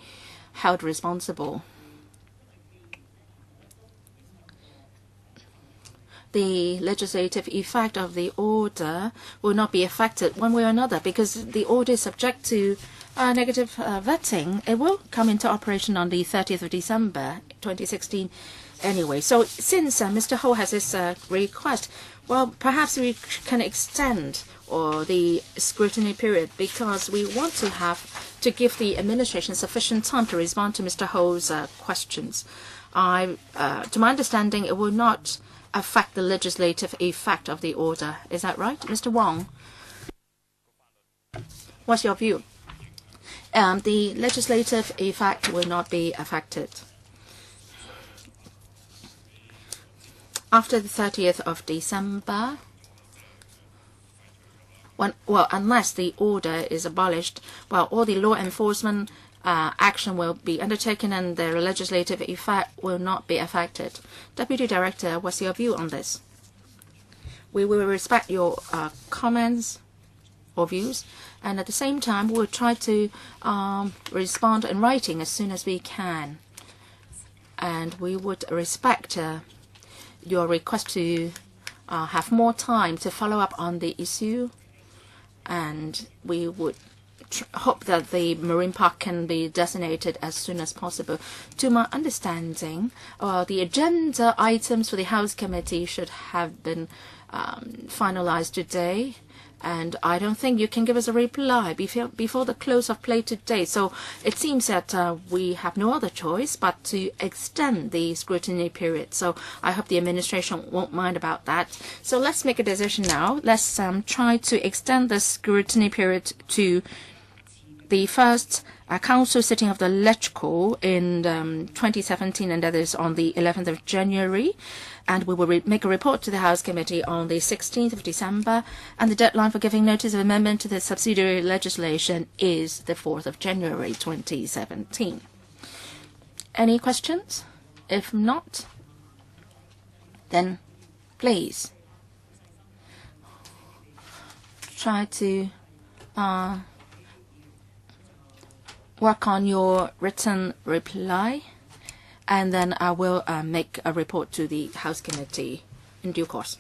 A: held responsible. The legislative effect of the order will not be affected one way or another, because the order is subject to negative vetting. It will come into operation on the 30th of December 2016. anyway. So since Mr. Ho has this request, well, perhaps we can extend the scrutiny period because we want to give the administration sufficient time to respond to Mr. Ho's questions. To my understanding, it will not affect the legislative effect of the order. Is that right, Mr. Wong? What's your view? The legislative effect will not be affected. After the 30th of December, unless the order is abolished, all the law enforcement action will be undertaken and the legislative effect will not be affected. Deputy Director, what's your view on this? We will respect your comments or views, and at the same time, we'll try to respond in writing as soon as we can. And we would respect your request to have more time to follow up on the issue, and we would hope that the marine park can be designated as soon as possible. To my understanding, the agenda items for the House Committee should have been finalized today, and I don't think you can give us a reply before the close of play today. So it seems that we have no other choice but to extend the scrutiny period. So I hope the administration won't mind about that. So let's make a decision now. Let's try to extend the scrutiny period to the first council sitting of the LegCo in 2017, and that is on the 11th of January. And we will make a report to the House Committee on the 16th of December. And the deadline for giving notice of amendment to the subsidiary legislation is the 4th of January 2017. Any questions? If not, then please try to work on your written reply, and then I will make a report to the House Committee in due course.